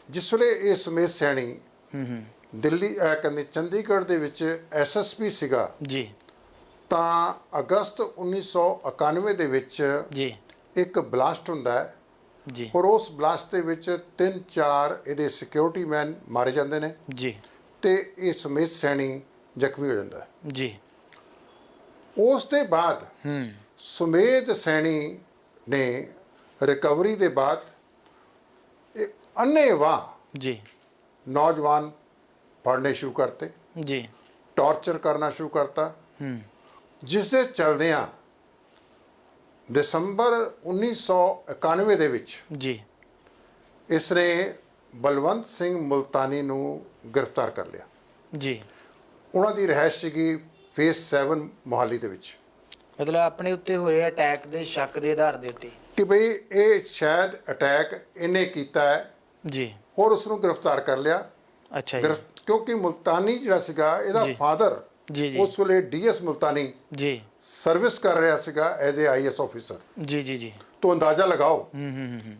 ਜਿਸ ਵੇਲੇ ਇਹ ਸੁਮੇਧ ਸੈਣੀ ਦਿੱਲੀ ਕਹਿੰਦੇ ਚੰਡੀਗੜ੍ਹ ਦੇ ਵਿੱਚ SSP ਸੀਗਾ ਜੀ ਤਾਂ ਅਗਸਤ 1991 ਦੇ ਵਿੱਚ ਜੀ ਇੱਕ ਬਲਾਸਟ ਹੁੰਦਾ ਹੈ ਜੀ ਔਰ ਉਸ ਬਲਾਸਟ ਦੇ ਵਿੱਚ 3-4 ਇਹਦੇ ਸਿਕਿਉਰਿਟੀ ਮੈਨ ਮਾਰੇ ਜਾਂਦੇ ਨੇ ਜੀ ਤੇ ਇਹ ਸੁਮੇਧ ਸੈਣੀ ਜ਼ਖਮੀ ਹੋ ਜਾਂਦਾ ਹੈ। ਜੀ ਉਸ ਦੇ ਬਾਅਦ ਸੁਮੇਧ ਸੈਣੀ ਨੇ ਰਿਕਵਰੀ ਦੇ ਬਾਅਦ ਅੰਨ੍ਹੇਵਾਹ ਜੀ ਨੌਜਵਾਨ ਫੜਨੇ ਸ਼ੁਰੂ ਕਰਤੇ, ਜੀ ਟਾਰਚਰ ਕਰਨਾ ਸ਼ੁਰੂ ਕਰਤਾ, ਜਿਸ ਦੇ ਚਲਦਿਆਂ ਦਸੰਬਰ 1991 ਦੇ ਵਿੱਚ ਜੀ ਇਸ ਨੇ ਬਲਵੰਤ ਸਿੰਘ ਮੁਲਤਾਨੀ ਨੂੰ ਗ੍ਰਿਫਤਾਰ ਕਰ ਲਿਆ। ਜੀ ਉਹਨਾਂ ਦੀ ਰਿਹਾਇਸ਼ ਸੀਗੀ ਫੇਸ 7 ਮੋਹਾਲੀ ਦੇ ਵਿੱਚ। ਮਤਲਬ ਆਪਣੇ ਉੱਤੇ ਹੋਏ ਅਟੈਕ ਦੇ ਸ਼ੱਕ ਦੇ ਆਧਾਰ ਦੇ ਉੱਤੇ ਕਿ ਭਈ ਇਹ ਸ਼ਾਇਦ ਅਟੈਕ ਇਹਨੇ ਕੀਤਾ ਹੈ ਜੀ ਔਰ ਉਸ ਨੂੰ ਗ੍ਰਿਫਤਾਰ ਕਰ ਲਿਆ। ਅੱਛਾ ਜੀ ਕਿਉਂਕਿ ਮੁਲਤਾਨੀ ਜਿਹੜਾ ਸੀਗਾ ਇਹਦਾ ਫਾਦਰ ਜੀ ਜੀ ਉਸ ਵੇਲੇ DS ਮੁਲਤਾਨੀ ਜੀ ਸਰਵਿਸ ਕਰ ਰਿਹਾ ਸੀਗਾ ਐਜ਼ ਏ IAS ਆਫੀਸਰ। ਜੀ ਜੀ ਜੀ तो अंदाजा लगाओ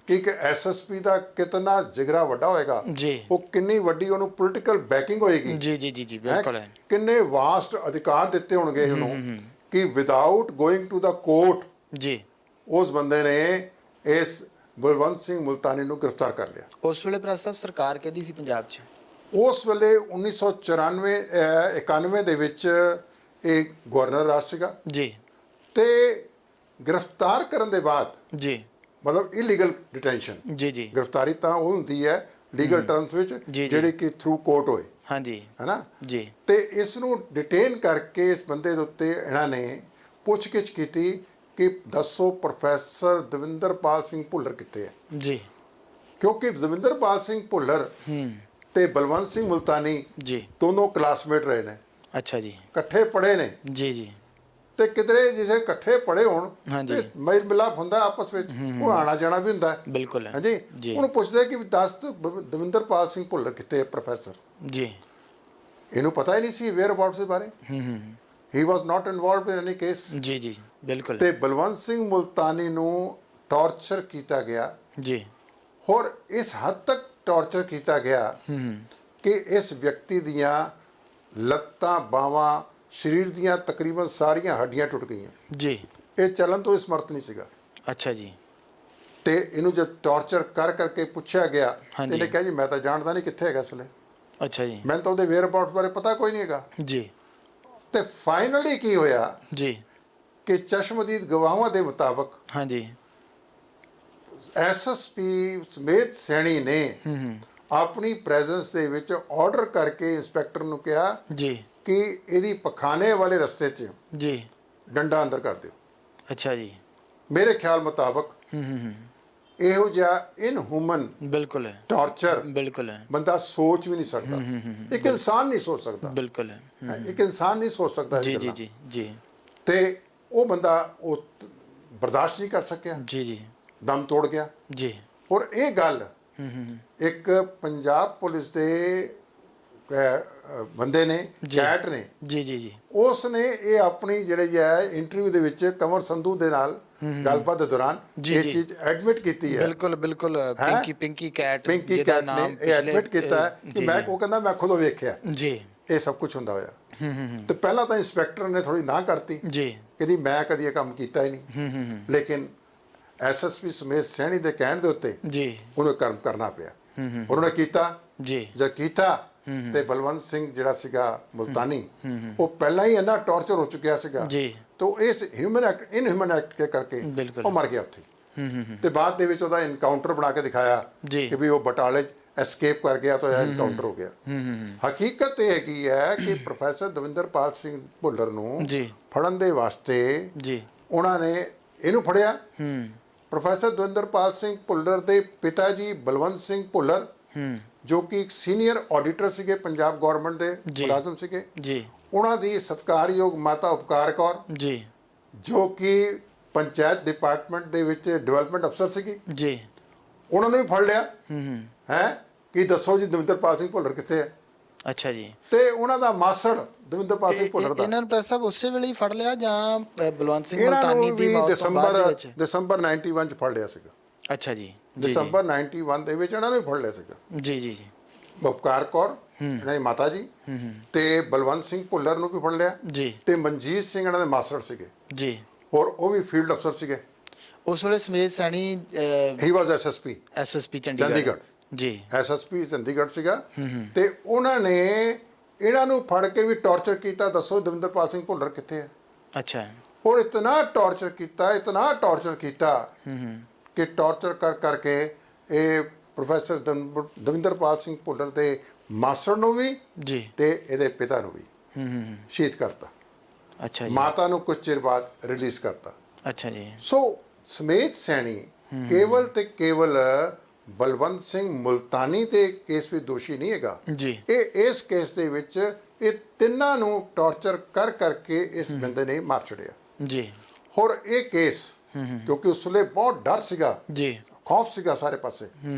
कि एक SSP ਦਾ ਕਿਤਨਾ ਜਿਗਰਾ ਵੱਡਾ ਹੋਏਗਾ, ਜੀ ਉਹ ਕਿੰਨੀ ਵੱਡੀ ਉਹਨੂੰ ਪੋਲੀਟੀਕਲ ਬੈਕਿੰਗ ਹੋਏਗੀ, ਜੀ ਜੀ ਜੀ ਜੀ ਬਿਲਕੁਲ ਹੈ। ਕਿੰਨੇ ਵਾਸਟ ਅਧਿਕਾਰ ਦਿੱਤੇ ਹੋਣਗੇ ਉਹਨੂੰ ਕਿ without going to the court ਜੀ ਉਸ ਬੰਦੇ ਨੇ ਇਸ ਬਲਵੰਤ ਸਿੰਘ ਮੁਲਤਾਨੀ ਨੂੰ ਗ੍ਰਿਫਤਾਰ ਕਰ ਲਿਆ। ਉਸ ਵੇਲੇ ਪ੍ਰੈਸ ਸਾਹਿਬ ਸਰਕਾਰ ਕਿਹਦੀ ਸੀ ਪੰਜਾਬ 'ਚ? ਉਸ ਵੇਲੇ 1991 ਦੇ ਵਿੱਚ ਇਹ ਗਵਰਨਰ ਰਾਜ ਸੀਗਾ ਜੀ ਤੇ ਗ੍ਰਿਫਤਾਰ ਕਰਨ ਦੇ ਬਾਅਦ ਜੀ ਮਤਲਬ ਇਲੀਗਲ ਡਿਟੈਂਸ਼ਨ, ਜੀ ਜੀ ਗ੍ਰਿਫਤਾਰੀ ਤਾਂ ਉਹ ਹੁੰਦੀ ਹੈ ਲੀਗਲ ਟਰਮਸ ਵਿੱਚ ਜਿਹੜੀ ਕਿ ਥਰੂ ਕੋਰਟ ਹੋਏ, ਹਾਂਜੀ ਹੈ ਨਾ ਜੀ। ਤੇ ਇਸ ਨੂੰ ਡਿਟੇਨ ਕਰਕੇ ਇਸ ਬੰਦੇ ਦੇ ਉੱਤੇ ਇਹਨਾਂ ਨੇ ਪੁੱਛਗਿੱਛ ਕੀਤੀ ਕਿ ਦੱਸੋ ਪ੍ਰੋਫੈਸਰ ਦਵਿੰਦਰਪਾਲ ਸਿੰਘ ਭੁੱਲਰ ਕਿੱਥੇ ਹੈ। ਜੀ ਕਿਉਂਕਿ ਦਵਿੰਦਰਪਾਲ ਸਿੰਘ ਭੁੱਲਰ ਤੇ ਬਲਵੰਤ ਸਿੰਘ ਮੁਲਤਾਨੀ ਜੀ ਦੋਨੋਂ ਕਲਾਸਮੇਟ ਰਹੇ ਨੇ, ਅੱਛਾ ਜੀ ਇਕੱਠੇ ਪੜ੍ਹੇ ਨੇ ਜੀ ਜੀ ਤੇ ਕਿਧਰੇ ਜਿਸੇ ਇਕੱਠੇ ਪੜ੍ਹੇ ਹੋਣ ਹਾਂਜੀ। ਤੇ ਮੇਲ ਮਿਲਾਪ ਹੁੰਦਾ ਆਪਸ ਵਿੱਚ, ਉਹ ਆਣਾ ਜਾਣਾ ਵੀ ਹੁੰਦਾ ਬਿਲਕੁਲ ਹਾਂਜੀ। ਜੀ ਉਹਨੂੰ ਪੁੱਛਦੇ ਕਿ ਦੱਸ ਦਵਿੰਦਰਪਾਲ ਸਿੰਘ ਭੁੱਲਰ ਕਿੱਥੇ ਹੈ ਪ੍ਰੋਫੈਸਰ। ਜੀ ਇਹਨੂੰ ਪਤਾ ਹੀ ਨਹੀਂ ਸੀ ਵੇਅਰ ਅਬਾਊਟਸ ਦੇ ਬਾਰੇ। ਹੀ ਵਾਸ ਨਾਟ ਇਨਵੋਲਵਡ ਇਨ ਐਨੀ ਕੇਸ। ਜੀ ਜੀ ਬਿਲਕੁਲ ਤੇ ਬਲਵੰਤ ਸਿੰਘ ਮੁਲਤਾਨੀ ਨੂੰ ਟਾਰਚਰ ਕੀਤਾ ਗਿਆ ਜੀ ਹੋਰ ਇਸ ਹੱਦ ਤੱਕ ਟਾਰਚਰ ਕੀਤਾ ਗਿਆ ਕਿ ਇਸ ਵਿਅਕਤੀ ਦੀਆਂ ਲੱਤਾਂ ਬਾਹਾਂ ਸਰੀਰ ਦੀਆਂ ਤਕਰੀਬਨ ਸਾਰੀਆਂ ਹੱਡੀਆਂ ਟੁੱਟ ਗਈਆਂ ਜੀ। ਇਹ ਚੱਲਣ ਤੋਂ ਸਮਰਥ ਨਹੀਂ ਸੀਗਾ। ਅੱਛਾ ਜੀ ਤੇ ਇਹਨੂੰ ਜਦ ਟਾਰਚਰ ਕਰਕੇ ਪੁੱਛਿਆ ਗਿਆ ਹਾਂਜੀ। ਇਹਨੇ ਕਿਹਾ ਜੀ ਮੈਂ ਤਾਂ ਜਾਣਦਾ ਨਹੀਂ ਕਿੱਥੇ ਹੈਗਾ ਇਸ ਵੇਲੇ, ਅੱਛਾ ਜੀ ਮੈਨੂੰ ਤਾਂ ਉਹਦੇ ਵੇਅਰ ਅਬਾਊਟਸ ਬਾਰੇ ਪਤਾ ਕੋਈ ਨਹੀਂ ਹੈਗਾ। ਜੀ ਤੇ ਫਾਈਨਲੀ ਕੀ ਹੋਇਆ ਜੀ ਕਿ ਚਸ਼ਮਦੀਦ ਗਵਾਹਾਂ ਦੇ ਮੁਤਾਬਕ ਹਾਂਜੀ SSP ਸਮੇਧ ਸੈਣੀ ਨੇ ਆਪਣੀ ਪ੍ਰੈਜ਼ੈਂਸ ਦੇ ਵਿੱਚ ਆਰਡਰ ਕਰਕੇ ਇੰਸਪੈਕਟਰ ਨੂੰ ਕਿਹਾ ਜੀ ਕਿ ਇਹਦੀ ਪਖਾਨੇ ਵਾਲੇ ਰਸਤੇ 'ਚ ਜੀ ਡੰਡਾ ਅੰਦਰ ਕਰ ਦਿਓ। ਅੱਛਾ ਜੀ ਮੇਰੇ ਖਿਆਲ ਮੁਤਾਬਕ ਇਹੋ ਜਿਹਾ ਇਨਹਿਊਮਨ ਬਿਲਕੁਲ ਹੈ ਟਾਰਚਰ ਬਿਲਕੁਲ ਹੈ ਬੰਦਾ ਸੋਚ ਵੀ ਨਹੀਂ ਸਕਦਾ। ਇੱਕ ਇਨਸਾਨ ਨਹੀਂ ਸੋਚ ਸਕਦਾ। ਬਿਲਕੁਲ ਹੈ ਇੱਕ ਇਨਸਾਨ ਨਹੀਂ ਸੋਚ ਸਕਦਾ ਜੀ ਜੀ ਜੀ ਜੀ ਤੇ ਉਹ ਬੰਦਾ ਉਹ ਬਰਦਾਸ਼ਤ ਨਹੀਂ ਕਰ ਸਕਿਆ, ਜੀ ਜੀ ਦਮ ਤੋੜ ਗਿਆ। ਜੀ ਔਰ ਇਹ ਗੱਲ ਇੱਕ ਪੰਜਾਬ ਪੁਲਿਸ ਦੇ ਬੰਦੇ ਨੇ ਕੈਟ ਨੇ ਜੀ ਜੀ ਜੀ ਉਸ ਨੇ ਇਹ ਆਪਣੀ ਜਿਹੜੇ ਹੈ ਇੰਟਰਵਿਊ ਦੇ ਵਿੱਚ ਕੰਵਰ ਸੰਧੂ ਦੇ ਨਾਲ ਗੱਲਬਾਤ ਦੇ ਦੌਰਾਨ ਇਹ ਚੀਜ਼ ਐਡਮਿਟ ਕੀਤੀ ਹੈ। ਬਿਲਕੁਲ ਬਿਲਕੁਲ ਪਿੰਕੀ ਕੈਟ ਪਿੰਕੀ ਕੈਟ ਨੇ ਇਹ ਐਡਮਿਟ ਕੀਤਾ ਹੈ ਕਿ ਮੈਂ ਉਹ ਕਹਿੰਦਾ ਮੈਂ ਖੁਦ ਵੇਖਿਆ ਜੀ ਇਹ ਸਭ ਕੁਝ ਹੁੰਦਾ ਹੋਇਆ। ਤੇ ਪਹਿਲਾਂ ਤਾਂ ਇੰਸਪੈਕਟਰ ਨੇ ਥੋੜੀ ਨਾ ਕਰਤੀ ਜੀ ਕਹਿੰਦੀ ਮੈਂ ਕਦੀ ਇਹ ਕੰਮ ਕੀਤਾ ਹੀ ਨਹੀਂ, ਲੇਕਿਨ SSP ਸਮੇਤ ਸੈਣੀ ਦੇ ਕਹਿਣ ਦੇ ਉੱਤੇ ਜੀ ਉਹਨੂੰ ਕੰਮ ਕਰਨਾ ਪਿਆ। ਉਹਨੇ ਕੀਤਾ ਜੀ ਜਦ ਕੀਤਾ ਤੇ ਬਲਵੰਤ ਸਿੰਘ ਜਿਹੜਾ ਸੀਗਾ ਮੁਲਤਾਨੀ ਉਹ ਪਹਿਲਾਂ ਹੀ ਇੰਨਾ ਟਾਰਚਰ ਹੋ ਚੁੱਕਿਆ ਸੀਗਾ ਜੀ ਤੋ ਇਸ ਇਨਹਿਊਮਨ ਐਕਟ ਕੇ ਕਰਕੇ ਉਹ ਮਰ ਗਿਆ ਉੱਥੇ। ਤੇ ਬਾਅਦ ਦੇ ਵਿੱਚ ਉਹਦਾ ਇਨਕਾਊਂਟਰ ਬਣਾ ਕੇ ਦਿਖਾਇਆ ਕਿ ਵੀ ਉਹ ਬਟਾਲੇ ਐਸਕੇਪ ਕਰ ਗਿਆ ਤਾਂ ਇਹ ਇਨਕਾਊਂਟਰ ਹੋ ਗਿਆ। ਹਕੀਕਤ ਇਹ ਹੈਗੀ ਹੈ ਕਿ ਪ੍ਰੋਫੈਸਰ ਦਵਿੰਦਰਪਾਲ ਸਿੰਘ ਭੁੱਲਰ ਨੂੰ ਫੜਨ ਦੇ ਵਾਸਤੇ ਜੀ ਉਹਨਾਂ ਨੇ ਇਹਨੂੰ ਫੜਿਆ। ਪ੍ਰੋਫੈਸਰ ਦਵਿੰਦਰਪਾਲ ਸਿੰਘ ਭੁੱਲਰ ਦੇ ਪਿਤਾ ਜੀ ਬਲਵੰਤ ਸਿੰਘ ਭੁੱਲਰ ਜੋ ਕਿ ਇੱਕ ਸੀਨੀਅਰ ਆਡੀਟਰ ਸੀਗੇ ਪੰਜਾਬ ਗਵਰਨਮੈਂਟ ਦੇ ਮੁਲਾਜ਼ਮ ਸੀਗੇ ਜੀ। ਉਹਨਾਂ ਦੀ ਸਤਿਕਾਰਯੋਗ ਮਾਤਾ ਉਪਕਾਰ ਕੌਰ ਜੀ ਜੋ ਕਿ ਪੰਚਾਇਤ ਡਿਪਾਰਟਮੈਂਟ ਦੇ ਵਿੱਚ ਡਿਵੈਲਪਮੈਂਟ ਅਫਸਰ ਸੀਗੀ ਜੀ। ਉਹਨਾਂ ਨੂੰ ਵੀ ਫੜ ਲਿਆ ਹੈ ਕਿ ਦੱਸੋ ਜੀ ਦਵਿੰਦਰਪਾਲ ਸਿੰਘ ਭੁੱਲਰ ਕਿੱਥੇ ਹੈ। ਅੱਛਾ ਜੀ। ਤੇ ਉਹਨਾਂ ਦਾ ਮਾਸੜ ਦਵਿੰਦਰਪਾਲ ਸਿੰਘ ਭੁੱਲਰ ਦਾ ਇਹਨਾਂ ਨੂੰ ਪ੍ਰੈਸ ਸਾਹਿਬ ਉਸੇ ਵੇਲੇ ਹੀ ਫੜ ਲਿਆ ਜਾਂ ਬਲਵੰਤ ਸਿੰਘ ਮੁਲਤਾਨੀ ਦੀ ਮੌਤ ਤੋਂ ਬਾਅਦ ਦੇ ਵਿੱਚ? ਦਸੰਬਰ 91 ਚ ਫੜ ਲਿਆ ਸੀਗਾ। ਅੱਛਾ ਜੀ ਦਸੰਬਰ 91 ਦੇ ਵਿੱਚ ਇਹਨਾਂ ਨੂੰ ਫੜ ਲਿਆ ਸੀਗਾ। ਜੀ ਜੀ ਜੀ। ਬਪਕਾਰ ਕੌਰ ਇਹਨਾਂ ਦੀ ਮਾਤਾ ਜੀ ਤੇ ਬਲਵੰਤ ਸਿੰਘ ਭੁੱਲਰ ਨੂੰ ਵੀ ਫੜ ਲਿਆ ਜੀ, ਤੇ ਮਨਜੀਤ ਸਿੰਘ ਇਹਨਾਂ ਦੇ ਮਾਸਟਰ ਸੀਗੇ ਜੀ, ਔਰ ਉਹ ਵੀ ਫੀਲਡ ਅਫਸਰ ਸੀਗੇ। ਉਸ ਵੇਲੇ ਸਮੇਤ ਸੈਣੀ ਹੀ ਵਾਸ ਐਸਐਸਪੀ ਚੰਡੀਗੜ੍ਹ ਜੀ, ਐਸਐਸਪੀ ਚੰਡੀਗੜ੍ਹ ਸੀਗਾ। ਤੇ ਉਹਨਾਂ ਨੇ ਇਹਨਾਂ ਨੂੰ ਫੜ ਕੇ ਵੀ ਟੌਰਚਰ ਕੀਤਾ। ਦੱਸੋ ਦਵਿੰਦਰਪਾਲ ਸਿੰਘ ਭੁੱਲਰ ਕਿੱਥੇ ਹੈ? ਅੱਛਾ। ਹੁਣ ਇਤਨਾ ਟੌਰਚਰ ਕੀਤਾ ਕਿ ਟੌਰਚਰ ਕਰਕੇ ਇਹ ਪ੍ਰੋਫੈਸਰ ਦਵਿੰਦਰਪਾਲ ਸਿੰਘ ਭੁੱਲਰ ਦੇ ਮਾਸਟਰ ਨੂੰ ਵੀ ਜੀ ਤੇ ਇਹਦੇ ਪਿਤਾ ਨੂੰ ਵੀ ਸ਼ਹੀਦ ਕਰਤਾ। ਅੱਛਾ ਜੀ। ਮਾਤਾ ਨੂੰ ਕੁਝ ਚਿਰ ਬਾਅਦ ਰਿਲੀਜ਼ ਕਰਤਾ। ਅੱਛਾ ਜੀ। ਸੋ ਸਮੇਤ ਸੈਣੀ ਕੇਵਲ ਤੇ ਕੇਵਲ ਬਲਵੰਤ ਸਿੰਘ ਮੁਲਤਾਨੀ ਦੇ ਕੇਸ ਵਿੱਚ ਦੋਸ਼ੀ ਨਹੀਂ ਹੈਗਾ ਜੀ। ਇਹ ਇਸ ਕੇਸ ਦੇ ਵਿੱਚ ਇਹ ਤਿੰਨਾਂ ਨੂੰ ਟੌਰਚਰ ਕਰਕੇ ਇਸ ਬੰਦੇ ਨੇ ਮਾਰ ਛੜਿਆ ਜੀ। ਹੋਰ ਇਹ ਕੇਸ ਕਿਉਂਕਿ ਉਸ ਵੇਲੇ ਬਹੁਤ ਡਰ ਸੀਗਾ ਜੀ, ਖੌਫ ਸੀਗਾ ਸਾਰੇ ਪਾਸੇ।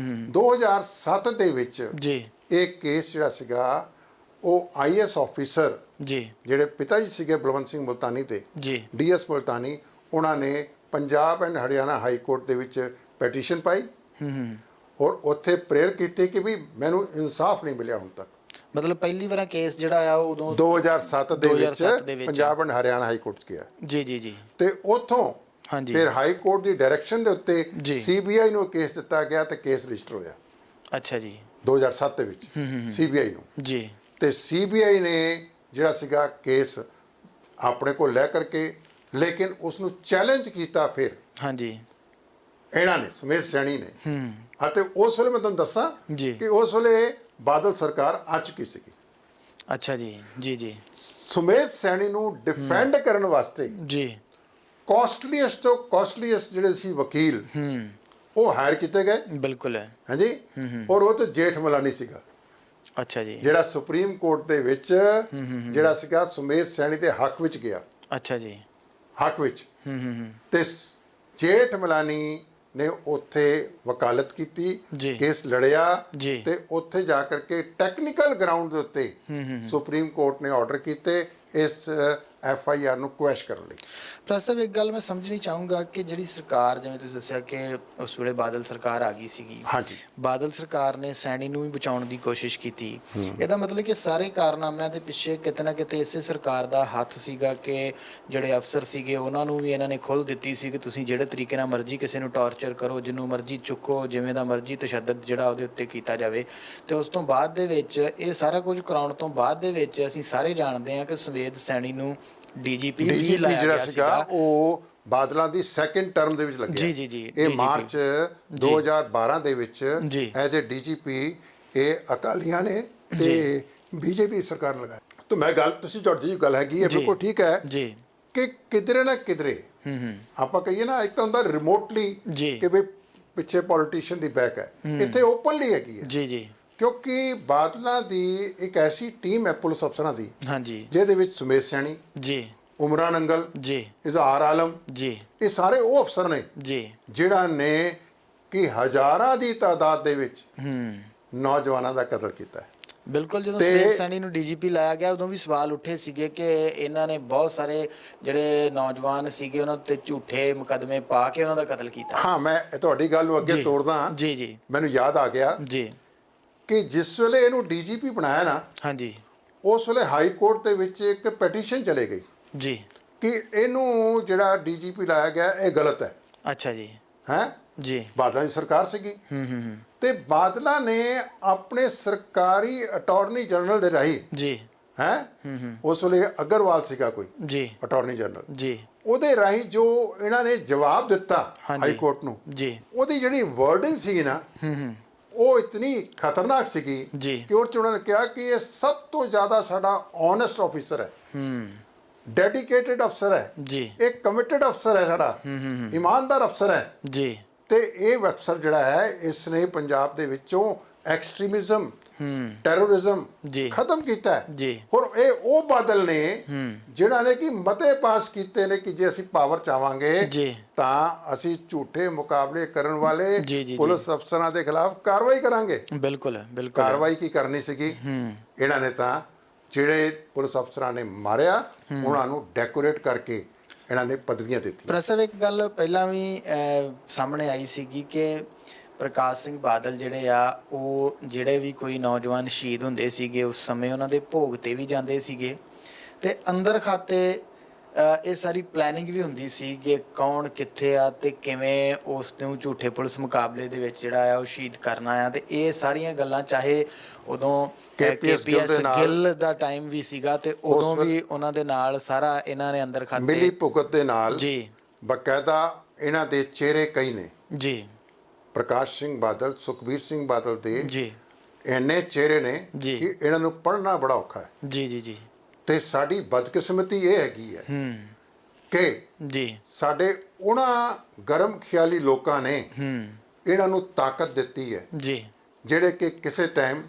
2007 ਦੇ ਵਿੱਚ ਜੀ ਇਹ ਕੇਸ ਜਿਹੜਾ ਸੀਗਾ ਉਹ ਆਈਐਸ ਆਫੀਸਰ ਜੀ, ਜਿਹੜੇ ਪਿਤਾ ਜੀ ਸੀਗੇ ਬਲਵੰਤ ਸਿੰਘ ਮੁਲਤਾਨੀ ਤੇ ਜੀ, ਡੀਐਸ ਮੁਲਤਾਨੀ, ਉਹਨਾਂ ਨੇ Punjab and Haryana high court ਦੇ ਵਿੱਚ ਪੈਟੀਸ਼ਨ ਪਾਈ ਔਰ ਉੱਥੇ ਪ੍ਰੇਅਰ ਕੀਤੀ ਕਿ ਵੀ ਮੈਨੂੰ ਇਨਸਾਫ ਨਹੀਂ ਮਿਲਿਆ ਹੁਣ ਤੱਕ। ਮਤਲਬ ਪਹਿਲੀ ਵਾਰ ਕੇਸ ਜਿਹੜਾ ਆ ਉਹ ਉਦੋਂ 2007 ਦੇ ਵਿੱਚ Punjab and Haryana high court 'ਚ ਗਿਆ। ਜੀ ਜੀ ਜੀ। ਤੇ ਉੱਥੋਂ ਹਾਂਜੀ ਫਿਰ ਹਾਈ ਕੋਰਟ ਦੀ ਡਾਇਰੈਕਸ਼ਨ ਦੇ ਉੱਤੇ ਸੀਬੀਆਈ ਨੂੰ ਕੇਸ ਦਿੱਤਾ ਗਿਆ ਤੇ ਕੇਸ ਰਜਿਸਟਰ ਹੋਇਆ। ਅੱਛਾ ਜੀ। 2007 ਦੇ ਵਿੱਚ ਸੀਬੀਆਈ ਨੂੰ ਜੀ। ਤੇ ਸੀਬੀਆਈ ਨੇ ਜਿਹੜਾ ਸੀਗਾ ਕੇਸ ਆਪਣੇ ਕੋਲ ਲੈ ਕਰਕੇ ਲੇਕਿਨ ਉਸ ਨੂੰ ਚੈਲੰਜ ਕੀਤਾ ਫਿਰ ਹਾਂਜੀ ਇਹਨਾਂ ਨੇ ਸਮੇਤ ਸੈਣੀ ਨੇ। ਅਤੇ ਉਸ ਵੇਲੇ ਮੈਂ ਤੁਹਾਨੂੰ ਦੱਸਾਂ ਕਿ ਉਸ ਵੇਲੇ ਬਾਦਲ ਸਰਕਾਰ ਆ ਚੁੱਕੀ ਸੀਗੀ। ਅੱਛਾ ਜੀ। ਜੀ ਜੀ। ਸਮੇਤ ਸੈਣੀ ਨੂੰ ਡਿਫੈਂਡ ਕਰਨ ਵਾਸਤੇ ਜੀ ਕਾਸਟਲੀਐਸਟ ਤੋਂ ਕਾਸਟਲੀਐਸਟ ਜਿਹੜੇ ਸੀ ਵਕੀਲ ਉਹ ਹਾਇਰ ਕੀਤੇ ਗਏ। ਬਿਲਕੁਲ ਹੈ। ਹਾਂਜੀ। ਔਰ ਉਹ ਤਾਂ ਜੇਠ ਮਲਾਨੀ ਸੀਗਾ। ਅੱਛਾ ਜੀ। ਜਿਹੜਾ ਸੁਪਰੀਮ ਕੋਰਟ ਦੇ ਵਿੱਚ ਜਿਹੜਾ ਸੀਗਾ ਸਮੇਤ ਸੈਣੀ ਦੇ ਹੱਕ ਵਿੱਚ ਗਿਆ। ਅੱਛਾ ਜੀ। ਹੱਕ ਵਿੱਚ ਤੇ ਜੇਠ ਮਲਾਨੀ ਨੇ ਉੱਥੇ ਵਕਾਲਤ ਕੀਤੀ, ਕੇਸ ਲੜਿਆ ਤੇ ਉੱਥੇ ਜਾ ਕਰਕੇ ਟੈਕਨੀਕਲ ਗਰਾਊਂਡ ਦੇ ਉੱਤੇ ਸੁਪਰੀਮ ਕੋਰਟ ਨੇ ਆਰਡਰ ਕੀਤੇ ਇਸ FIR ਨੂੰ ਕੁਐਸ਼ ਕਰਨ ਲਈ। ਪ੍ਰਸਵ ਇੱਕ ਗੱਲ ਮੈਂ ਸਮਝਣੀ ਚਾਹੂੰਗਾ ਕਿ ਜਿਹੜੀ ਸਰਕਾਰ ਜਿਵੇਂ ਤੁਸੀਂ ਦੱਸਿਆ ਕਿ ਉਸ ਵੇਲੇ ਬਾਦਲ ਸਰਕਾਰ ਆ ਗਈ ਸੀਗੀ। ਹਾਂਜੀ। ਬਾਦਲ ਸਰਕਾਰ ਨੇ ਸੈਣੀ ਨੂੰ ਵੀ ਬਚਾਉਣ ਦੀ ਕੋਸ਼ਿਸ਼ ਕੀਤੀ। ਇਹਦਾ ਮਤਲਬ ਕਿ ਸਾਰੇ ਕਾਰਨਾਮਿਆਂ ਦੇ ਪਿੱਛੇ ਕਿਤੇ ਨਾ ਕਿਤੇ ਇਸੇ ਸਰਕਾਰ ਦਾ ਹੱਥ ਸੀਗਾ ਕਿ ਜਿਹੜੇ ਅਫਸਰ ਸੀਗੇ ਉਹਨਾਂ ਨੂੰ ਵੀ ਇਹਨਾਂ ਨੇ ਖੁੱਲ੍ਹ ਦਿੱਤੀ ਸੀ ਕਿ ਤੁਸੀਂ ਜਿਹੜੇ ਤਰੀਕੇ ਨਾਲ ਮਰਜ਼ੀ ਕਿਸੇ ਨੂੰ ਟੌਰਚਰ ਕਰੋ, ਜਿਹਨੂੰ ਮਰਜ਼ੀ ਚੁੱਕੋ, ਜਿਵੇਂ ਦਾ ਮਰਜ਼ੀ ਤਸ਼ੱਦਦ ਜਿਹੜਾ ਉਹਦੇ ਉੱਤੇ ਕੀਤਾ ਜਾਵੇ। ਤੇ ਉਸ ਤੋਂ ਬਾਅਦ ਦੇ ਵਿੱਚ ਇਹ ਸਾਰਾ ਕੁਝ ਕਰਾਉਣ ਤੋਂ ਬਾਅਦ ਦੇ ਵਿੱਚ ਅਸੀਂ ਸਾਰੇ ਜਾਣਦੇ ਹਾਂ ਕਿ ਸਮੇਤ ਸੈਣੀ ਨੂੰ DGP ਵੀ ਲਾਇਆ ਗਿਆ ਸੀਗਾ। ਉਹ ਬਾਦਲਾਂ ਦੀ ਸੈਕੰਡ ਟਰਮ ਦੇ ਵਿੱਚ ਲੱਗਿਆ। ਜੀ ਜੀ ਜੀ। ਇਹ ਮਾਰਚ 2012 ਦੇ ਵਿੱਚ ਐਜ਼ ਏ DGP ਇਹ ਅਕਾਲੀਆਂ ਨੇ ਤੇ BJP ਸਰਕਾਰ ਲਗਾਇਆ। ਤਾਂ ਮੈਂ ਗੱਲ ਤੁਸੀਂ ਤੁਹਾਡੀ ਗੱਲ ਹੈਗੀ ਹੈ ਬਿਲਕੁਲ ਠੀਕ ਹੈ ਜੀ ਕਿ ਕਿਧਰੇ ਨਾ ਕਿਧਰੇ ਆਪਾਂ ਕਹੀਏ ਨਾ ਇੱਕ ਤਾਂ ਹੁੰਦਾ ਰਿਮੋਟਲੀ ਕਿ ਵੀ ਪਿੱਛੇ ਪੋਲੀਟੀਸ਼ੀਅਨ ਦੀ ਬੈਕ ਹੈ, ਇੱਥੇ ਓਪਨਲੀ ਹੈਗੀ ਹੈ। ਜੀ ਜੀ। ਕਿਉਂਕਿ ਬਾਦਲਾਂ ਦੀ ਇੱਕ ਐਸੀ ਟੀਮ ਹੈ ਪੁਲਿਸ ਅਫਸਰਾਂ ਦੀ ਜਿਹਦੇ ਵਿੱਚ ਸੁਮੇਤ ਸੈਣੀ ਜੀ, ਉਮਰਾਨ ਅੰਗਲ ਜੀ, ਇਜ਼ਹਾਰ ਆਲਮ ਜੀ, ਇਹ ਸਾਰੇ ਉਹ ਅਫਸਰ ਨੇ ਜਿਹੜਾ ਨੇ ਕਿ ਹਜ਼ਾਰਾਂ ਦੀ ਤਾਦਾਦ ਦੇ ਵਿੱਚ ਨੌਜਵਾਨਾਂ ਦਾ ਕਤਲ ਕੀਤਾ ਹੈ। ਬਿਲਕੁਲ। ਜਦੋਂ ਸਮੇਤ ਸੈਣੀ ਨੂੰ DGP ਲਾਇਆ ਗਿਆ ਉਦੋਂ ਵੀ ਸਵਾਲ ਉੱਠੇ ਸੀਗੇ ਕਿ ਇਹਨਾਂ ਨੇ ਬਹੁਤ ਸਾਰੇ ਜਿਹੜੇ ਨੌਜਵਾਨ ਸੀਗੇ ਉਹਨਾਂ ਉੱਤੇ ਝੂਠੇ ਮੁਕੱਦਮੇ ਪਾ ਕੇ ਉਹਨਾਂ ਦਾ ਕਤਲ ਕੀਤਾ। ਹਾਂ, ਮੈਂ ਤੁਹਾਡੀ ਗੱਲ ਨੂੰ ਅੱਗੇ ਤੋੜਦਾ। ਜੀ ਜੀ। ਮੈਨੂੰ ਯਾਦ ਆ ਗਿਆ ਜੀ ਕਿ ਜਿਸ ਵੇਲੇ ਇਹਨੂੰ DGP ਬਣਾਇਆ ਨਾ, ਹਾਂਜੀ, ਉਸ ਵੇਲੇ ਹਾਈ ਕੋਰਟ ਦੇ ਵਿੱਚ ਇੱਕ ਪੈਟੀਸ਼ਨ ਚਲੇ ਗਈ ਜੀ ਕਿ ਇਹਨੂੰ ਜਿਹੜਾ DGP ਲਾਇਆ ਗਿਆ ਇਹ ਗਲਤ ਹੈ। ਅੱਛਾ ਜੀ। ਹੈ ਜੀ। ਬਾਦਲਾਂ ਦੀ ਸਰਕਾਰ ਸੀਗੀ ਤੇ ਬਾਦਲਾਂ ਨੇ ਆਪਣੇ ਸਰਕਾਰੀ ਅਟਾਰਨੀ ਜਨਰਲ ਦੇ ਰਾਹੀਂ ਜੀ ਹੈ ਉਸ ਵੇਲੇ ਅਗਰਵਾਲ ਸੀਗਾ ਕੋਈ ਜੀ ਅਟਾਰਨੀ ਜਨਰਲ ਜੀ, ਉਹਦੇ ਰਾਹੀਂ ਜੋ ਇਹਨਾਂ ਨੇ ਜਵਾਬ ਦਿੱਤਾ ਹਾਈ ਕੋਰਟ ਨੂੰ ਜੀ, ਉਹਦੀ ਜਿਹੜੀ ਵਰਡਿੰਗ ਸੀ ਨਾ ਉਹ ਇਤਨੀ ਖਤਰਨਾਕ ਸੀਗੀ ਕਿ ਉਹ 'ਚ ਉਹਨਾਂ ਨੇ ਕਿਹਾ ਕਿ ਇਹ ਸਭ ਤੋਂ ਜ਼ਿਆਦਾ ਸਾਡਾ ਓਨੈਸਟ ਆਫਿਸਰ ਹੈ, ਡੈਡੀਕੇਟਿਡ ਅਫਸਰ ਹੈ ਜੀ, ਇਹ ਕਮਿਟਡ ਅਫਸਰ ਹੈ, ਸਾਡਾ ਇਮਾਨਦਾਰ ਅਫਸਰ ਹੈ ਜੀ। ਤੇ ਇਹ ਅਫਸਰ ਜਿਹੜਾ ਹੈ ਇਸ ਨੇ ਪੰਜਾਬ ਦੇ ਵਿੱਚੋਂ ਐਕਸਟ੍ਰੀਮਿਜ਼ਮ ਟੈਰਰਿਜ਼ਮ ਖਤਮ ਕੀਤਾ ਹੈ ਜੀ। ਹੋਰ ਇਹ ਉਹ ਬਾਦਲ ਨੇ ਜਿਹੜਾ ਨੇ ਕਿ ਮਤੇ ਪਾਸ ਕੀਤੇ ਨੇ ਕਿ ਜੇ ਅਸੀਂ ਪਾਵਰ ਚਾਹਾਂਗੇ ਤਾਂ ਅਸੀਂ ਝੂਠੇ ਮੁਕਾਬਲੇ ਕਰਨ ਵਾਲੇ ਪੁਲਿਸ ਅਫਸਰਾਂ ਦੇ ਖਿਲਾਫ ਕਾਰਵਾਈ ਕਰਾਂਗੇ। ਬਿਲਕੁਲ ਬਿਲਕੁਲ। ਕਾਰਵਾਈ ਕੀ ਕਰਨੀ ਸੀਗੀ ਇਹਨਾਂ ਨੇ ਤਾਂ ਜਿਹੜੇ ਪੁਲਿਸ ਅਫਸਰਾਂ ਨੇ ਮਾਰਿਆ ਉਹਨਾਂ ਨੂੰ ਡੈਕੋਰੇਟ ਕਰਕੇ ਇਹਨਾਂ ਨੇ ਪਦਵੀਆਂ ਦਿੱਤੀਆਂ। ਪ੍ਰਸਵ ਇੱਕ ਗੱਲ ਪਹਿਲਾਂ ਵੀ ਸਾਹਮਣੇ ਆਈ ਸੀਗੀ ਕਿ ਪ੍ਰਕਾਸ਼ ਸਿੰਘ ਬਾਦਲ ਜਿਹੜੇ ਆ ਉਹ ਜਿਹੜੇ ਵੀ ਕੋਈ ਨੌਜਵਾਨ ਸ਼ਹੀਦ ਹੁੰਦੇ ਸੀਗੇ ਉਸ ਸਮੇਂ ਉਹਨਾਂ ਦੇ ਭੋਗ ਤੇ ਵੀ ਜਾਂਦੇ ਸੀਗੇ ਤੇ ਅੰਦਰ ਖਾਤੇ ਇਹ ਸਾਰੀ ਪਲੈਨਿੰਗ ਵੀ ਹੁੰਦੀ ਸੀ ਕਿ ਕੌਣ ਕਿੱਥੇ ਆ ਤੇ ਕਿਵੇਂ ਉਸ ਨੂੰ ਝੂਠੇ ਪੁਲਿਸ ਮੁਕਾਬਲੇ ਦੇ ਵਿੱਚ ਜਿਹੜਾ ਆ ਉਹ ਸ਼ਹੀਦ ਕਰਨਾ ਆ ਤੇ ਇਹ ਸਾਰੀਆਂ ਗੱਲਾਂ ਚਾਹੇ ਉਦੋਂ KPS ਗਿੱਲ ਦਾ ਟਾਈਮ ਵੀ ਸੀਗਾ ਤੇ ਉਦੋਂ ਵੀ ਉਹਨਾਂ ਦੇ ਨਾਲ ਸਾਰਾ ਇਹਨਾਂ ਨੇ ਅੰਦਰ ਖਾਤੇ ਮਿਲੀ ਭੁਗਤ ਦੇ ਨਾਲ ਜੀ ਬਕਾਇਦਾ ਇਹਨਾਂ ਦੇ ਚਿਹਰੇ ਕਈ ਨੇ ਜੀ ਪ੍ਰਕਾਸ਼ ਸਿੰਘ ਬਾਦਲ ਸੁਖਬੀਰ ਸਿੰਘ ਬਾਦਲ ਦੇ ਜੀ ਇੰਨੇ ਚਿਹਰੇ ਨੇ ਜੀ ਕਿ ਇਹਨਾਂ ਨੂੰ ਪੜ੍ਹਨਾ ਬੜਾ ਔਖਾ ਹੈ ਜੀ ਜੀ ਜੀ ਤੇ ਸਾਡੀ ਬਦਕਿਸਮਤੀ ਇਹ ਹੈਗੀ ਹੈ ਕਿ ਜੀ ਸਾਡੇ ਉਹਨਾਂ ਗਰਮ ਖਿਆਲੀ ਲੋਕਾਂ ਨੇ ਇਹਨਾਂ ਨੂੰ ਤਾਕਤ ਦਿੱਤੀ ਹੈ ਜੀ ਜਿਹੜੇ ਕਿ ਕਿਸੇ ਟਾਈਮ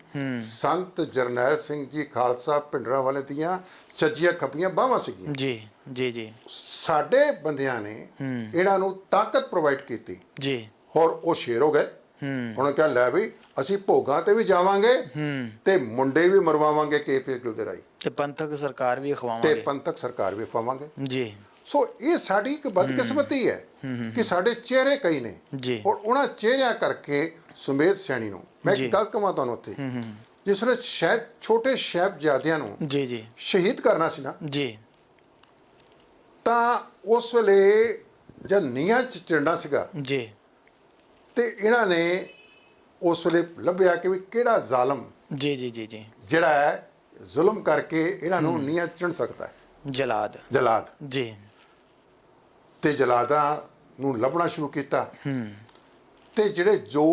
ਸੰਤ ਜਰਨੈਲ ਸਿੰਘ ਜੀ ਖਾਲਸਾ ਭਿੰਡਰਾਂ ਵਾਲੇ ਦੀਆਂ ਸੱਜੀਆਂ ਖੱਬੀਆਂ ਬਾਹਾਂ ਸੀਗੀਆਂ ਜੀ ਜੀ ਜੀ ਸਾਡੇ ਬੰਦਿਆਂ ਨੇ ਇਹਨਾਂ ਨੂੰ ਤਾਕਤ ਪ੍ਰੋਵਾਈਡ ਕੀਤੀ ਜੀ ਹੋਰ ਉਹ ਸ਼ੇਰ ਹੋ ਗਏ ਉਹਨਾਂ ਕਿਹਾ ਲੈ ਵੀ ਅਸੀਂ ਭੋਗਾਂ ਤੇ ਵੀ ਜਾਵਾਂਗੇ ਤੇ ਮੁੰਡੇ ਵੀ ਮਰਵਾਵਾਂਗੇ KPS ਗਿੱਲ ਦੇ ਰਾਈ ਤੇ ਪੰਥਕ ਸਰਕਾਰ ਵੀ ਖਵਾਵਾਂਗੇ ਤੇ ਪੰਥਕ ਸਰਕਾਰ ਵੀ ਪਾਵਾਂਗੇ ਜੀ ਸੋ ਇਹ ਸਾਡੀ ਇੱਕ ਬਦਕਿਸਮਤੀ ਹੈ ਕਿ ਸਾਡੇ ਚਿਹਰੇ ਕਈ ਨੇ ਜੀ ਔਰ ਉਹਨਾਂ ਚਿਹਰਿਆਂ ਕਰਕੇ ਸੁਮੇਧ ਸੈਣੀ ਨੂੰ ਮੈਂ ਇੱਕ ਗੱਲ ਕਹਾਂ ਤੁਹਾਨੂੰ ਉੱਥੇ ਜਿਸ ਨੇ ਸ਼ਾਇਦ ਛੋਟੇ ਸਾਹਿਬਜ਼ਾਦਿਆਂ ਨੂੰ ਜੀ ਜੀ ਸ਼ਹੀਦ ਕਰਨਾ ਸੀ ਨਾ ਜੀ ਤਾਂ ਉਸ ਵੇਲੇ ਜਦ ਨੀਹਾਂ 'ਚ ਚਿੜਨਾ ਸੀਗਾ ਜੀ ਤੇ ਇਹਨਾਂ ਨੇ ਉਸ ਵੇਲੇ ਲੱਭਿਆ ਕਿ ਵੀ ਕਿਹੜਾ ਜ਼ਾਲਮ ਜੀ ਜੀ ਜੀ ਜੀ ਜਿਹੜਾ ਹੈ ਜ਼ੁਲਮ ਕਰਕੇ ਇਹਨਾਂ ਨੂੰ ਨੀਹਾਂ 'ਚ ਚਿਣ ਸਕਦਾ ਹੈ ਜਲਾਦ ਜੀ ਤੇ ਜਲਾਦਾਂ ਨੂੰ ਲੱਭਣਾ ਸ਼ੁਰੂ ਕੀਤਾ ਤੇ ਜਿਹੜੇ ਜੋ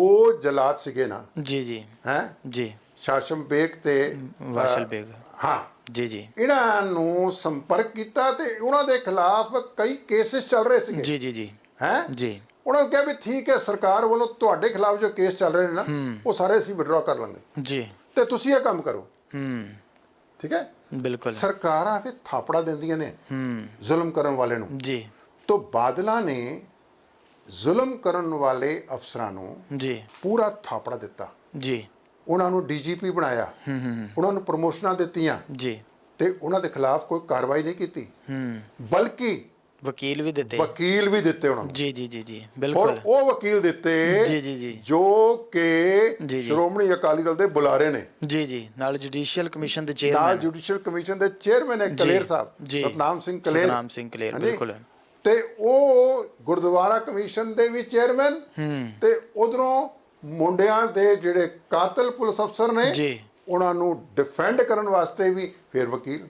ਜਲਾਦ ਸੀਗੇ ਨਾ ਜੀ ਜੀ ਹੈ ਜੀ ਸ਼ਾਸ਼ਮ ਬੇਗ ਤੇ ਵਾਸ਼ਲ ਬੇਗ ਹਾਂ ਜੀ ਜੀ ਇਹਨਾਂ ਨੂੰ ਸੰਪਰਕ ਕੀਤਾ ਤੇ ਉਹਨਾਂ ਦੇ ਖਿਲਾਫ ਕਈ ਕੇਸਿਸ ਚੱਲ ਰਹੇ ਸੀਗੇ ਜੀ ਜੀ ਜੀ ਹੈ ਜੀ ਉਹਨਾਂ ਨੂੰ ਕਿਹਾ ਵੀ ਠੀਕ ਹੈ ਸਰਕਾਰ ਵੱਲੋਂ ਤੁਹਾਡੇ ਖਿਲਾਫ ਜੋ ਕੇਸ ਚੱਲ ਰਹੇ ਨੇ ਨਾ ਉਹ ਸਾਰੇ ਅਸੀਂ ਵਿਡਰਾ ਕਰ ਲਾਂਗੇ ਜੀ ਤੇ ਤੁਸੀਂ ਇਹ ਕੰਮ ਕਰੋ ਠੀਕ ਹੈ ਬਿਲਕੁਲ ਸਰਕਾਰਾਂ ਫਿਰ ਥਾਪੜਾ ਦਿੰਦੀਆਂ ਨੇ ਜ਼ੁਲਮ ਕਰਨ ਵਾਲੇ ਨੂੰ ਜੀ ਤੋਂ ਬਾਦਲਾਂ ਨੇ ਜ਼ੁਲਮ ਕਰਨ ਵਾਲੇ ਅਫਸਰਾਂ ਨੂੰ ਜੀ ਪੂਰਾ ਥਾਪੜਾ ਦਿੱਤਾ ਜੀ ਉਹਨਾਂ ਨੂੰ DGP ਬਣਾਇਆ ਉਹਨਾਂ ਨੂੰ ਪ੍ਰਮੋਸ਼ਨਾਂ ਦਿੱਤੀਆਂ ਜੀ ਤੇ ਉਹਨਾਂ ਦੇ ਖਿਲਾਫ ਕੋਈ ਕਾਰਵਾਈ ਨਹੀਂ ਕੀਤੀ ਬਲਕਿ ਵਕੀਲ ਵੀ ਦਿੱਤੇ ਉਹਨਾਂ ਨੂੰ ਜੀ ਜੀ ਜੀ ਜੀ ਔਰ ਬਿਲਕੁਲ ਉਹ ਵਕੀਲ ਦਿੱਤੇ ਜੀ ਜੀ ਜੀ ਜੋ ਕਿ ਸ਼੍ਰੋਮਣੀ ਅਕਾਲੀ ਦਲ ਦੇ ਬੁਲਾਰੇ ਨੇ ਜੀ ਜੀ ਨਾਲ ਜੁਡੀਸ਼ੀਅਲ ਕਮਿਸ਼ਨ ਦੇ ਚੇਅਰਮੈਨ ਹੈ ਕਲੇਰ ਸਾਹਿਬ ਸਤਨਾਮ ਸਿੰਘ ਕਲੇਰ ਬਿਲਕੁਲ ਤੇ ਉਹ ਗੁਰਦੁਆਰਾ ਕਮਿਸ਼ਨ ਦੇ ਵੀ ਚੇਅਰਮੈਨ ਤੇ ਉਧਰੋਂ ਮੁੰਡਿਆਂ ਦੇ ਜਿਹੜੇ ਕਾਤਲ ਪੁਲਿਸ ਅਫਸਰ ਨੇ ਉਹਨਾਂ ਨੂੰ ਡਿਫੈਂਡ ਕਰਨ ਵਾਸਤੇ ਵੀ ਫਿਰ ਵਕੀਲ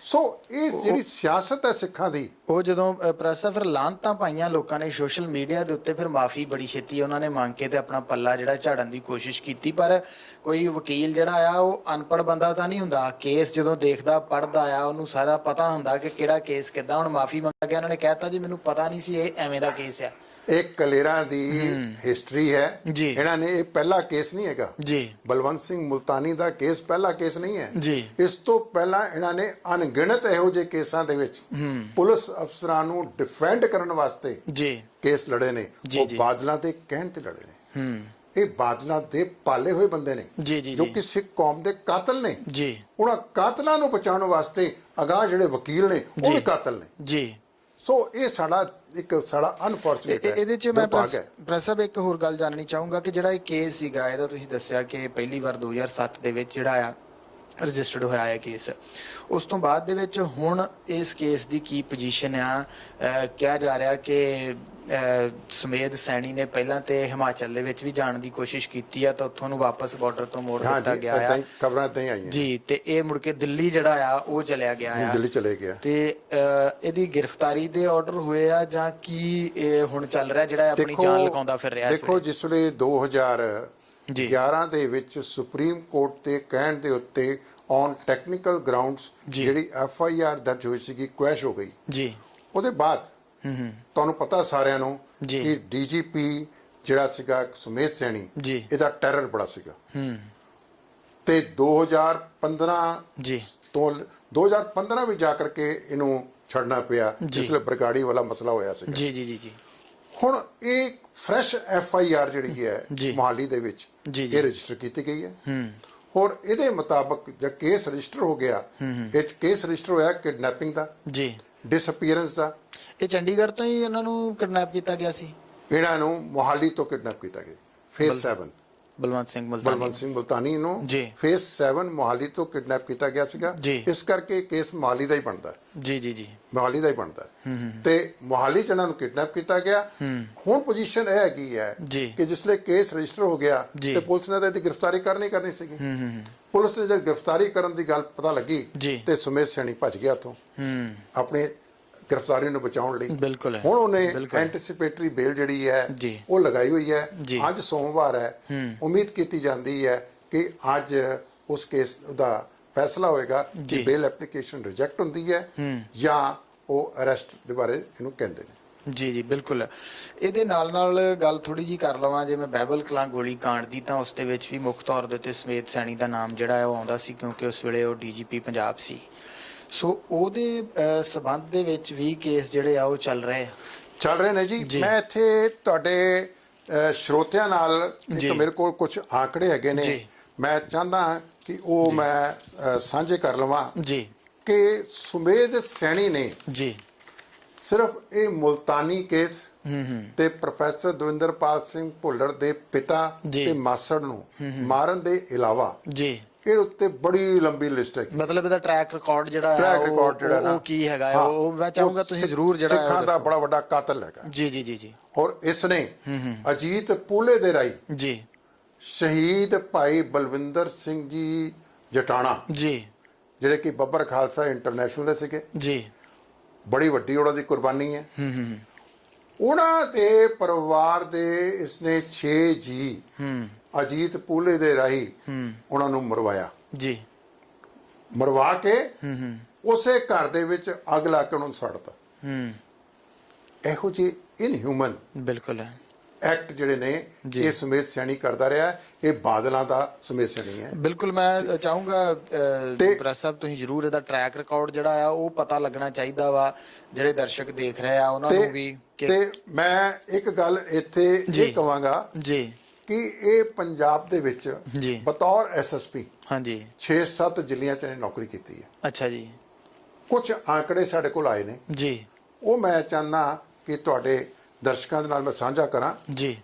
ਸੋ ਇਹ ਜਿਹੜੀ ਸਿਆਸਤ ਹੈ ਸਿੱਖਾਂ ਦੀ ਉਹ ਜਦੋਂ ਪ੍ਰੈਸ ਫਿਰ ਲਾਂਤਾਂ ਪਾਈਆਂ ਲੋਕਾਂ ਨੇ ਸੋਸ਼ਲ ਮੀਡੀਆ ਦੇ ਉੱਤੇ ਫਿਰ ਮਾਫੀ ਬੜੀ ਛੇਤੀ ਉਹਨਾਂ ਨੇ ਮੰਗ ਕੇ ਤੇ ਆਪਣਾ ਪੱਲਾ ਜਿਹੜਾ ਝਾੜਨ ਦੀ ਕੋਸ਼ਿਸ਼ ਕੀਤੀ ਪਰ ਕੋਈ ਵਕੀਲ ਜਿਹੜਾ ਆ ਉਹ ਅਨਪੜ੍ਹ ਬੰਦਾ ਤਾਂ ਨਹੀਂ ਹੁੰਦਾ ਕੇਸ ਜਦੋਂ ਦੇਖਦਾ ਪੜ੍ਹਦਾ ਆ ਉਹਨੂੰ ਸਾਰਾ ਪਤਾ ਹੁੰਦਾ ਕਿ ਕਿਹੜਾ ਕੇਸ ਕਿੱਦਾਂ ਹੁਣ ਮਾਫੀ ਮੰਗ ਗਿਆ ਉਹਨਾਂ ਨੇ ਕਹਿਤਾ ਜੀ ਮੈਨੂੰ ਪਤਾ ਨਹੀਂ ਸੀ ਇਹ ਐਵੇਂ ਦਾ ਕੇਸ ਆ ਇੱਕ ਕਲੇਰਾਂ ਦੀ ਹਿਸਟਰੀ ਹੈ ਇਹਨਾਂ ਨੇ ਇਹ ਪਹਿਲਾ ਕੇਸ ਨਹੀਂ ਹੈਗਾ ਜੀ ਬਲਵੰਤ ਸਿੰਘ ਮੁਲਤਾਨੀ ਦਾ ਕੇਸ ਪਹਿਲਾ ਕੇਸ ਨਹੀਂ ਹੈ ਜੀ ਇਸ ਤੋਂ ਪਹਿਲਾਂ ਇਹਨਾਂ ਨੇ ਅਣਗਿਣਤ ਇਹੋ ਜਿਹੇ ਕੇਸਾਂ ਦੇ ਵਿੱਚ ਪੁਲਿਸ ਅਫਸਰਾਂ ਨੂੰ ਡਿਫੈਂਡ ਕਰਨ ਵਾਸਤੇ ਜੀ ਕੇਸ ਲੜੇ ਨੇ ਉਹ ਬਾਦਲਾਂ ਦੇ ਕਹਿਣ ਤੇ ਲੜੇ ਨੇ ਇਹ ਬਾਦਲਾਂ ਦੇ ਪਾਲੇ ਹੋਏ ਬੰਦੇ ਨੇ ਜੋ ਕਿ ਸਿੱਖ ਕੌਮ ਦੇ ਕਾਤਲ ਨੇ ਜੀ ਉਹਨਾਂ ਕਾਤਲਾਂ ਨੂੰ ਬਚਾਉਣ ਵਾਸਤੇ ਅਗਾਂਹ ਜਿਹੜੇ ਵਕੀਲ ਨੇ ਉਹ ਵੀ ਕਾਤਲ ਨੇ ਜੀ ਸੋ ਇਹ ਸਾਡਾ ਅਨਫੋਰਚੂਨੇਟ ਹੈ ਇਹਦੇ ਚ ਮੈਂ ਪ੍ਰੈਸ ਸਾਹਿਬ ਇੱਕ ਹੋਰ ਗੱਲ ਜਾਣਨੀ ਚਾਹੂੰਗਾ ਕਿ ਜਿਹੜਾ ਇਹ ਕੇਸ ਸੀਗਾ ਇਹਦਾ ਤੁਸੀਂ ਦੱਸਿਆ ਕਿ ਪਹਿਲੀ ਵਾਰ 2007 ਦੇ ਵਿੱਚ ਜਿਹੜਾ ਆ ਰਜਿਸਟਰਡ ਹੋਇਆ ਹੈ ਕੇਸ ਉਸ ਤੋਂ ਬਾਅਦ ਦੇ ਵਿੱਚ ਹੁਣ ਇਸ ਕੇਸ ਦੀ ਕੀ ਪੋਜੀਸ਼ਨ ਆ ਕਿਹਾ ਜਾ ਰਿਹਾ ਕਿ ਸੁਮੇਧ ਸੈਣੀ ਨੇ ਪਹਿਲਾਂ ਤੇ ਹਿਮਾਚਲ ਦੇ ਵਿੱਚ ਵੀ ਜਾਣ ਦੀ ਕੋਸ਼ਿਸ਼ ਕੀਤੀ ਆ ਤਾਂ ਉੱਥੋਂ ਨੂੰ ਵਾਪਸ ਬਾਰਡਰ ਤੋਂ ਮੋੜ ਦਿੱਤਾ ਗਿਆ ਆ ਖਬਰਾਂ ਤਾਂ ਆਈਆਂ ਜੀ ਤੇ ਇਹ ਮੁੜ ਕੇ ਦਿੱਲੀ ਜਿਹੜਾ ਆ ਉਹ ਚਲਿਆ ਗਿਆ ਆ ਦਿੱਲੀ ਚਲੇ ਗਿਆ ਤੇ ਇਹਦੀ ਗ੍ਰਿਫਤਾਰੀ ਦੇ ਆਰਡਰ ਹੋਏ ਆ ਜਾਂ ਕੀ ਹੁਣ ਚੱਲ ਰਿਹਾ ਜਿਹੜਾ ਆਪਣੀ ਜਾਨ ਲਗਾਉਂਦਾ ਫਿਰ ਰਿਹਾ ਦੇਖੋ ਜਿਸ ਵੇਲੇ 2011 ਦੇ ਵਿੱਚ ਸੁਪਰੀਮ ਕੋਰਟ ਦੇ ਕਹਿਣ ਦੇ ਉੱਤੇ ਔਨ ਟੈਕਨੀਕਲ ਗਰਾਊਂਡਸ ਜਿਹੜੀ FIR ਦਰਜ ਹੋਈ ਸੀਗੀ ਕੁਐਸ਼ ਹੋ ਗਈ ਜੀ ਉਹਦੇ ਬਾਅਦ ਤੁਹਾਨੂੰ ਪਤਾ ਸਾਰਿਆਂ ਨੂੰ ਕਿ DGP ਜਿਹੜਾ ਸੀਗਾ ਸੁਮੇਧ ਸੈਣੀ ਇਹਦਾ ਟੈਰਰ ਬੜਾ ਸੀਗਾ ਤੇ 2015 ਤੋਂ 2015 ਵਿੱਚ ਜਾ ਕਰਕੇ ਇਹਨੂੰ ਛੱਡਣਾ ਪਿਆ ਜਿਸ ਵੇਲੇ ਬਰਗਾੜੀ ਵਾਲਾ ਮਸਲਾ ਹੋਇਆ ਸੀ ਜੀ ਹੁਣ ਇਹ ਫਰੈਸ਼ FIR ਜਿਹੜੀ ਹੈ ਮੋਹਾਲੀ ਦੇ ਵਿੱਚ ਇਹ ਰਜਿਸਟਰ ਕੀਤੀ ਗਈ ਹੈ ਹੋਰ ਇਹਦੇ ਮੁਤਾਬਕ ਜਦ ਕੇਸ ਰਜਿਸਟਰ ਹੋ ਗਿਆ ਇਹ ਕੇਸ ਰਜਿਸਟਰ ਹੋਇਆ ਕਿਡਨੈਪਿੰਗ ਦਾ ਡਿਸਅਪੀਅਰੈਂਸ ਦਾ ਇਹ ਚੰਡੀਗੜ੍ਹ ਤੋਂ ਹੀ ਇਹਨਾਂ ਨੂੰ ਕਿਡਨੈਪ ਕੀਤਾ ਗਿਆ ਸੀ ਇਹਨਾਂ ਨੂੰ ਮੋਹਾਲੀ ਤੋਂ ਕਿਡਨੈਪ ਕੀਤਾ ਗਿਆ ਫੇਸ 7 ਬਲਵੰਤ ਸਿੰਘ ਮੁਲਤਾਨੀ ਨੂੰ ਫੇਸ 7 ਮੋਹਾਲੀ ਤੋਂ ਕਿਡਨੈਪ ਕੀਤਾ ਗਿਆ ਸੀਗਾ। ਇਸ ਕਰਕੇ ਕੇਸ ਮੋਹਾਲੀ ਦਾ ਹੀ ਬਣਦਾ। ਜੀ ਮੋਹਾਲੀ ਦਾ ਹੀ ਬਣਦਾ ਤੇ ਮੋਹਾਲੀ ਚ ਇਹਨਾਂ ਨੂੰ ਕਿਡਨੈਪ ਕੀਤਾ ਗਿਆ। ਹੁਣ ਪੋਜੀਸ਼ਨ ਇਹ ਹੈਗੀ ਹੈ ਕਿ ਜਿਸਲੇ ਕੇਸ ਰਜਿਸਟਰ ਹੋ ਗਿਆ ਤੇ ਪੁਲਿਸ ਨੇ ਤਾਂ ਇਹਦੀ ਗ੍ਰਿਫਤਾਰੀ ਕਰਨੀ ਸੀਗੀ। ਪੁਲਿਸ ਨੇ ਜਦ ਗ੍ਰਿਫਤਾਰੀ ਕਰਨ ਦੀ ਗੱਲ ਪਤਾ ਲੱਗੀ ਤੇ ਸੁਮੇਧ ਸੈਣੀ ਭੱਜ ਗਿਆ ਉੱਥੋਂ ਆਪਣੀ ਗ੍ਰਿਫਤਾਰੀ ਨੂੰ ਬਚਾਉਣ ਲਈ। ਬਿਲਕੁਲ ਹੁਣ ਉਹਨੇ ਐਂਟੀਸਿਪੇਟਰੀ ਬੇਲ ਜਿਹੜੀ ਹੈ ਉਹ ਲਗਾਈ ਹੋਈ ਹੈ। ਅੱਜ ਸੋਮਵਾਰ ਹੈ, ਉਮੀਦ ਕੀਤੀ ਜਾਂਦੀ ਹੈ ਕਿ ਅੱਜ ਉਸ ਕੇਸ ਦਾ ਫੈਸਲਾ ਹੋਏਗਾ ਕਿ ਬੇਲ ਐਪਲੀਕੇਸ਼ਨ ਰਿਜੈਕਟ ਹੁੰਦੀ ਹੈ ਜਾਂ ਉਹ ਅਰੈਸਟ ਦੇ ਬਾਰੇ ਇਹਨੂੰ ਕਹਿੰਦੇ ਨੇ। ਜੀ ਬਿਲਕੁਲ। ਇਹਦੇ ਨਾਲ ਗੱਲ ਥੋੜੀ ਜੀ ਕਰ ਲਵਾਂ, ਜੇ ਮੈਂ ਬਾਈਬਲ ਕਲਾਂ ਗੋਲੀ ਕਾਂਡ ਦੀ, ਤਾਂ ਉਸ ਦੇ ਵਿੱਚ ਵੀ ਮੁੱਖ ਤੌਰ ਦੇ ਉੱਤੇ ਸੁਮੇਧ ਸੈਣੀ ਦਾ ਨਾਮ ਜਿਹੜਾ ਹੈ ਉਹ ਆਉਂਦਾ ਸੀ, ਕਿਉਂਕਿ ਉਸ ਵੇਲੇ ਉਹ DGP ਪੰਜਾਬ ਸੀ। ਸੋ ਉਹਦੇ ਸਬੰਧ ਦੇ ਵਿੱਚ ਵੀ ਕੇਸ ਜਿਹੜੇ ਆ ਉਹ ਚੱਲ ਰਹੇ ਨੇ ਜੀ। ਮੈਂ ਇੱਥੇ ਤੁਹਾਡੇ ਸਰੋਤਿਆਂ ਨਾਲ ਇੱਕ ਮੇਰੇ ਕੋਲ ਕੁਝ ਆંકੜੇ ਹੈਗੇ ਨੇ, ਮੈਂ ਚਾਹੁੰਦਾ ਕਿ ਉਹ ਮੈਂ ਸਾਂਝੇ ਕਰ ਲਵਾਂ ਕਿ ਸੁਮੇਧ ਸੈਣੀ ਨੇ ਸਿਰਫ ਇਹ ਮੁਲਤਾਨੀ ਕੇਸ ਤੇ ਪ੍ਰੋਫੈਸਰ ਦਵਿੰਦਰਪਾਲ ਸਿੰਘ ਭੁੱਲਰ ਦੇ ਪਿਤਾ ਤੇ ਮਾਸੜ ਨੂੰ ਮਾਰਨ ਦੇ ਇਲਾਵਾ ਇਹ ਉੱਤੇ ਬੜੀ ਲੰਬੀ ਲਿਸਟ ਹੈ। ਮਤਲਬ ਇਹਦਾ ਟਰੈਕ ਰਿਕਾਰਡ ਜਿਹੜਾ ਉਹ ਕੀ ਹੈਗਾ, ਉਹ ਮੈਂ ਚਾਹੂੰਗਾ ਤੁਸੀਂ ਜ਼ਰੂਰ ਜਿਹੜਾ ਸਿੱਖਾਂ ਦਾ ਬੜਾ ਵੱਡਾ ਕਾਤਲ ਹੈਗਾ। ਜੀ ਔਰ ਇਸ ਨੇ ਅਜੀਤ ਪੂਲੇ ਦੇ ਰਾਈ ਸ਼ਹੀਦ ਭਾਈ ਬਲਵਿੰਦਰ ਸਿੰਘ ਜੀ ਜਟਾਣਾ ਜਿਹੜੇ ਕਿ ਬੱਬਰ ਖਾਲਸਾ ਇੰਟਰਨੈਸ਼ਨਲ ਦੇ ਸੀਗੇ, ਬੜੀ ਵੱਡੀ ਉਹਨਾਂ ਦੀ ਕੁਰਬਾਨੀ ਹੈ। ਉਹਨਾਂ ਦੇ ਪਰਿਵਾਰ ਦੇ ਇਸਨੇ 6 ਜੀ ਅਜੀਤ ਪੂਲੇ ਦੇ ਰਾਹੀਂ ਉਹਨਾਂ ਨੂੰ ਮਰਵਾਇਆ। ਮਰਵਾ ਕੇ ਉਸੇ ਘਰ ਦੇ ਵਿੱਚ ਅੱਗ ਲਾ ਕੇ ਉਹਨਾਂ ਨੂੰ ਸੜਤਾ। ਇਹੋ ਜਿਹੇ ਇਨਹਿਊਮਨ ਬਿਲਕੁਲ ਐਕਟ ਜਿਹੜੇ ਨੇ ਇਹ ਸੁਮੇਧ ਸੈਣੀ ਕਰਦਾ ਰਿਹਾ। ਇਹ ਬਾਦਲਾਂ ਦਾ ਸੁਮੇਧ ਸੈਣੀ ਹੈ। ਬਿਲਕੁਲ। ਮੈਂ ਚਾਹੂੰਗਾ ਪ੍ਰੈਸ ਸਾਹਿਬ ਤੁਸੀਂ ਜ਼ਰੂਰ ਇਹਦਾ ਟਰੈਕ ਰਿਕਾਰਡ ਜਿਹੜਾ ਆ ਉਹ ਪਤਾ ਲੱਗਣਾ ਚਾਹੀਦਾ ਵਾ, ਜਿਹੜੇ ਦਰਸ਼ਕ ਦੇਖ ਰਹੇ ਆ ਉਹਨਾਂ ਨੂੰ ਵੀ। ਤੇ ਮੈਂ ਇੱਕ ਗੱਲ ਇੱਥੇ ਇਹ ਕਹਾਂਗਾ ਕਿ ਇਹ ਪੰਜਾਬ ਦੇ ਵਿੱਚ ਬਤੌਰ SSP 6-7 ਜ਼ਿਲ੍ਹਿਆਂ 'ਚ ਇਹਨੇ ਨੌਕਰੀ ਕੀਤੀ ਹੈ। ਅੱਛਾ ਜੀ। ਕੁਝ ਆંકੜੇ ਸਾਡੇ ਕੋਲ ਆਏ ਨੇ ਉਹ ਮੈਂ ਚਾਹੁੰਦਾ ਕਿ ਤੁਹਾਡੇ ਦਰਸ਼ਕਾਂ ਦੇ ਨਾਲ ਮੈਂ ਸਾਂਝਾ ਕਰਾਂ।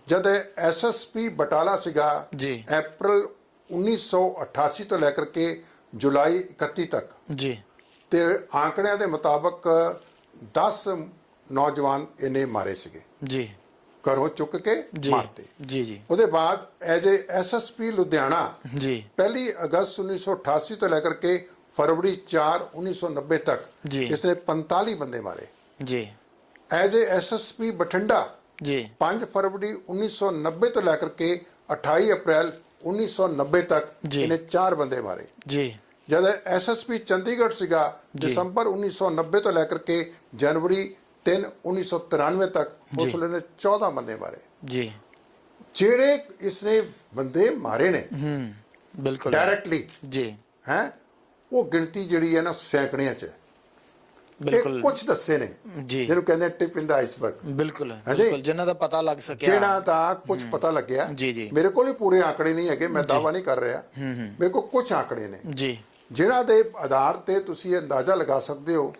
ਜਦ SSP ਬਟਾਲਾ ਸੀਗਾ ਅਪ੍ਰੈਲ 1988 ਤੋਂ ਲੈ ਕਰਕੇ ਜੁਲਾਈ 31 ਤੱਕ ਤੇ ਆંકੜਿਆਂ ਦੇ ਮੁਤਾਬਕ 10 ਨੌਜਵਾਨ ਇਹਨੇ ਮਾਰੇ ਸੀਗੇ, ਘਰੋਂ ਚੁੱਕ ਕੇ ਮਾਰਤੇ। ਉਹਦੇ ਬਾਅਦ ਐਜ ਏ SSP ਲੁਧਿਆਣਾ 1 ਅਗਸਤ 1988 ਤੋਂ ਲੈ ਕਰਕੇ ਫਰਵਰੀ 4 1990 ਤੱਕ ਇਸਨੇ 45 ਬੰਦੇ ਮਾਰੇ। ਐਜ ਏ SSP ਬਠਿੰਡਾ 5 ਫਰਵਰੀ 1990 ਤੋਂ ਲੈ ਕਰਕੇ 28 ਅਪ੍ਰੈਲ 1990 ਤੱਕ ਇਹਨੇ 4 ਬੰਦੇ ਮਾਰੇ। ਜਦ SSP ਚੰਡੀਗੜ੍ਹ ਸੀਗਾ ਦਸੰਬਰ 1990 ਤੋਂ ਲੈ ਕਰਕੇ ਜਨਵਰੀ 3 1993 ਤੱਕ ਉਸ ਵੇਲੇ ਨੇ 14 ਬੰਦੇ ਮਾਰੇ। ਜਿਹੜੇ ਇਸਨੇ ਬੰਦੇ ਮਾਰੇ ਨੇ ਬਿਲਕੁਲ ਡਾਇਰੈਕਟਲੀ ਹੈ ਉਹ ਗਿਣਤੀ ਜਿਹੜੀ ਹੈ ਨਾ ਸੈਂਕੜਿਆਂ 'ਚ। ਬਿਲਕੁਲ ਕੁਝ ਦੱਸੇ ਨੇ ਜਿਹਨੂੰ ਕਹਿੰਦੇ ਟਿਪ ਇਨ ਦਾ ਆਈਸਬਰਗ। ਬਿਲਕੁਲ ਜਿਨ੍ਹਾਂ ਦਾ ਪਤਾ ਲੱਗ ਸਕਿਆ, ਜਿਹਨਾਂ ਦਾ ਕੁਝ ਪਤਾ ਲੱਗਿਆ। ਮੇਰੇ ਕੋਲ ਵੀ ਪੂਰੇ ਆંકੜੇ ਨਹੀਂ ਹੈਗੇ, ਮੈਂ ਦਾਅਵਾ ਨਹੀਂ ਕਰ ਰਿਹਾ। ਮੇਰੇ ਕੋਲ ਕੁਝ ਆંકੜੇ ਨੇ ਜਿਨ੍ਹਾਂ ਦੇ ਆਧਾਰ ਤੇ ਤੁਸੀਂ ਅੰਦਾਜ਼ਾ ਲਗਾ ਸਕਦੇ ਹੋ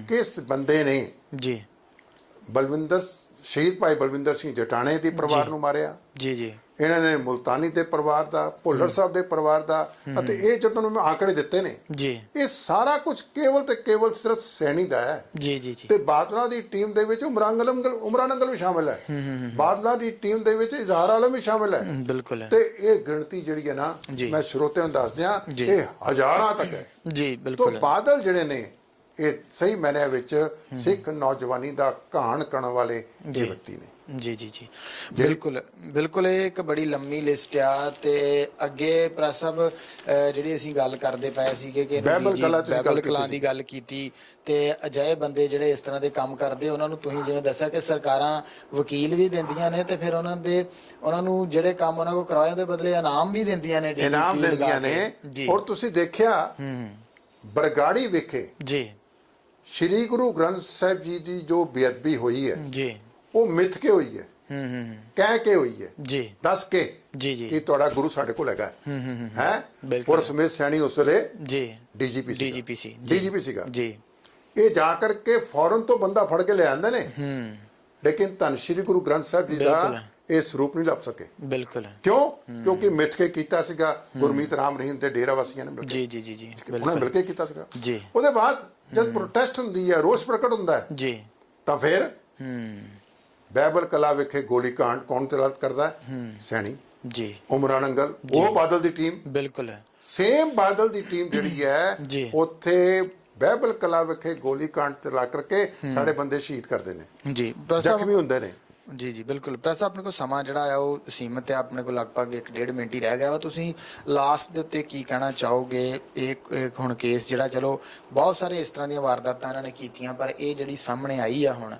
ਕਿ ਇਸ ਬੰਦੇ ਨੇ ਸ਼ਹੀਦ ਭਾਈ ਬਲਵਿੰਦਰ ਸਿੰਘ ਜਟਾਣੇ ਦੇ ਪਰਿਵਾਰ ਨੂੰ ਮਾਰਿਆ। ਇਹਨਾਂ ਨੇ ਮੁਲਤਾਨੀ ਦੇ ਪਰਿਵਾਰ ਦਾ, ਭੁੱਲਰ ਸਾਹਿਬ ਦੇ ਪਰਿਵਾਰ ਦਾ, ਅਤੇ ਇਹ ਜਦੋਂ ਮੈਂ ਆંકੜੇ ਦਿੱਤੇ ਨੇ ਇਹ ਸਾਰਾ ਕੁਝ ਕੇਵਲ ਤੇ ਕੇਵਲ ਸਿਰਫ ਸੈਣੀ ਦਾ ਹੈ। ਤੇ ਬਾਦਲਾਂ ਦੀ ਟੀਮ ਦੇ ਵਿੱਚ ਉਮਰਾਨ ਅੰਗਲ ਵੀ ਸ਼ਾਮਿਲ ਹੈ, ਬਾਦਲਾਂ ਦੀ ਟੀਮ ਦੇ ਵਿੱਚ ਇਜ਼ਹਾਰ ਆਲਮ ਵੀ ਸ਼ਾਮਿਲ ਹੈ। ਬਿਲਕੁਲ। ਤੇ ਇਹ ਗਿਣਤੀ ਜਿਹੜੀ ਹੈ ਨਾ ਮੈਂ ਸਰੋਤਿਆਂ ਨੂੰ ਦੱਸ ਦਿਆਂ ਇਹ ਹਜ਼ਾਰਾਂ ਤੱਕ ਹੈ। ਬਿਲਕੁਲ। ਬਾਦਲ ਜਿਹੜੇ ਨੇ ਇਹ ਸਹੀ ਮਾਇਨੇ ਵਿੱਚ ਸਿੱਖ ਨੌਜਵਾਨੀ ਦਾ ਘਾਣ ਕਰਨ ਵਾਲੇ ਇਹ ਵਿਅਕਤੀ ਨੇ। ਬਿਲਕੁਲ ਇਹ ਇੱਕ ਬੜੀ ਲੰਮੀ ਲਿਸਟ ਆ। ਤੇ ਅੱਗੇ ਪ੍ਰੈਸ ਸਾਹਿਬ ਜਿਹੜੀ ਅਸੀਂ ਗੱਲ ਕਰਦੇ ਪਏ ਸੀਗੇ ਕਿ ਬਾਈਬਲ ਕਲਾਂ ਦੀ ਗੱਲ ਕੀਤੀ, ਤੇ ਅਜਿਹੇ ਬੰਦੇ ਜਿਹੜੇ ਇਸ ਤਰ੍ਹਾਂ ਦੇ ਕੰਮ ਕਰਦੇ ਉਹਨਾਂ ਨੂੰ ਤੁਸੀਂ ਜਿਵੇਂ ਦੱਸਿਆ ਕਿ ਸਰਕਾਰਾਂ ਵਕੀਲ ਵੀ ਦਿੰਦੀਆਂ ਨੇ ਤੇ ਫਿਰ ਉਹਨਾਂ ਨੂੰ ਜਿਹੜੇ ਕੰਮ ਉਹਨਾਂ ਕੋਲ ਕਰਵਾਏ ਉਹਦੇ ਬਦਲੇ ਇਨਾਮ ਵੀ ਦਿੰਦੀਆਂ ਨੇ। ਔਰ ਤੁਸੀਂ ਦੇਖਿਆ ਬਰਗਾੜੀ ਵਿਖੇ ਸ਼੍ਰੀ ਗੁਰੂ ਗ੍ਰੰਥ ਸਾਹਿਬ ਜੀ ਦੀ ਜੋ ਬੇਅਦਬੀ ਹੋਈ ਹੈ ਉਹ ਮਿੱਥ ਕੇ ਹੋਈ ਹੈ, ਕਹਿ ਕੇ ਹੋਈ ਹੈ, ਦੱਸ ਕੇ ਕਿ ਤੁਹਾਡਾ ਗੁਰੂ ਸਾਡੇ ਕੋਲ ਹੈਗਾ ਹੈ। ਔਰ ਸੁਮੇਧ ਸੈਣੀ ਉਸ ਵੇਲੇ DGP ਸੀਗਾ। ਇਹ ਜਾ ਕਰਕੇ ਫੌਰਨ ਤੋਂ ਬੰਦਾ ਫੜ ਕੇ ਲੈ ਆਉਂਦੇ ਨੇ, ਲੇਕਿਨ ਧੰਨ ਸ਼੍ਰੀ ਗੁਰੂ ਗ੍ਰੰਥ ਸਾਹਿਬ ਜੀ ਦਾ ਇਹ ਸਰੂਪ ਨਹੀਂ ਲੱਭ ਸਕੇ। ਬਿਲਕੁਲ। ਕਿਉਂ? ਕਿਉਂਕਿ ਮਿੱਥ ਕੇ ਕੀਤਾ ਸੀਗਾ ਗੁਰਮੀਤ ਰਾਮ ਰਹੀਮ ਦੇ ਡੇਰਾ ਵਾਸੀਆਂ ਨੇ ਮਿਲ ਕੇ। ਜੀ ਉਹਨਾਂ ਮਿਲ ਕੇ ਕੀਤਾ ਸੀਗਾ ਜੀ। ਉਹਦੇ ਬਾਅਦ ਜਦ ਪ੍ਰੋਟੈਸਟ ਹੁੰਦੀ ਹੈ, ਰੋਸ ਪ੍ਰਗਟ ਹੁੰਦਾ ਹੈ ਜੀ, ਤਾਂ ਫਿਰ ਬਹਿਬਲ ਕਲਾ ਵਿਖੇ ਗੋਲੀकांड ਕੌਣ ਤਲਾਤ ਕਰਦਾ ਹੈ? ਸੈਣੀ ਜੀ, ਉਮਰਾਂ ਨੰਗਲ, ਉਹ ਬਾਦਲ ਦੀ ਟੀਮ। ਬਿਲਕੁਲ ਸੇਮ ਬਾਦਲ ਦੀ ਟੀਮ ਜਿਹੜੀ ਹੈ ਉੱਥੇ ਬਹਿਬਲ ਕਲਾ ਵਿਖੇ ਗੋਲੀकांड ਚਲਾ ਕਰਕੇ ਸਾਡੇ ਬੰਦੇ ਸ਼ਹੀਦ ਕਰਦੇ ਨੇ ਜੀ, ਜ਼ਖਮੀ ਹੁੰਦੇ ਨੇ। ਜੀ ਬਿਲਕੁਲ। ਪ੍ਰੈਸ ਆਪਣੇ ਕੋਲ ਸਮਾਂ ਜਿਹੜਾ ਆ ਉਹ ਸੀਮਤ ਹੈ, ਆਪਣੇ ਕੋਲ ਲਗਭਗ 1.5 ਮਿੰਟ ਹੀ ਰਹਿ ਗਿਆ ਵਾ। ਤੁਸੀਂ ਲਾਸਟ ਦੇ ਉੱਤੇ ਕੀ ਕਹਿਣਾ ਚਾਹੋਗੇ? ਇੱਕ ਹੁਣ ਕੇਸ ਜਿਹੜਾ, ਚਲੋ ਬਹੁਤ ਸਾਰੇ ਇਸ ਤਰ੍ਹਾਂ ਦੀਆਂ ਵਾਰਦਾਤਾਂ ਇਹਨਾਂ ਨੇ ਕੀਤੀਆਂ, ਪਰ ਇਹ ਜਿਹੜੀ ਸਾਹਮਣੇ ਆਈ ਆ ਹੁਣ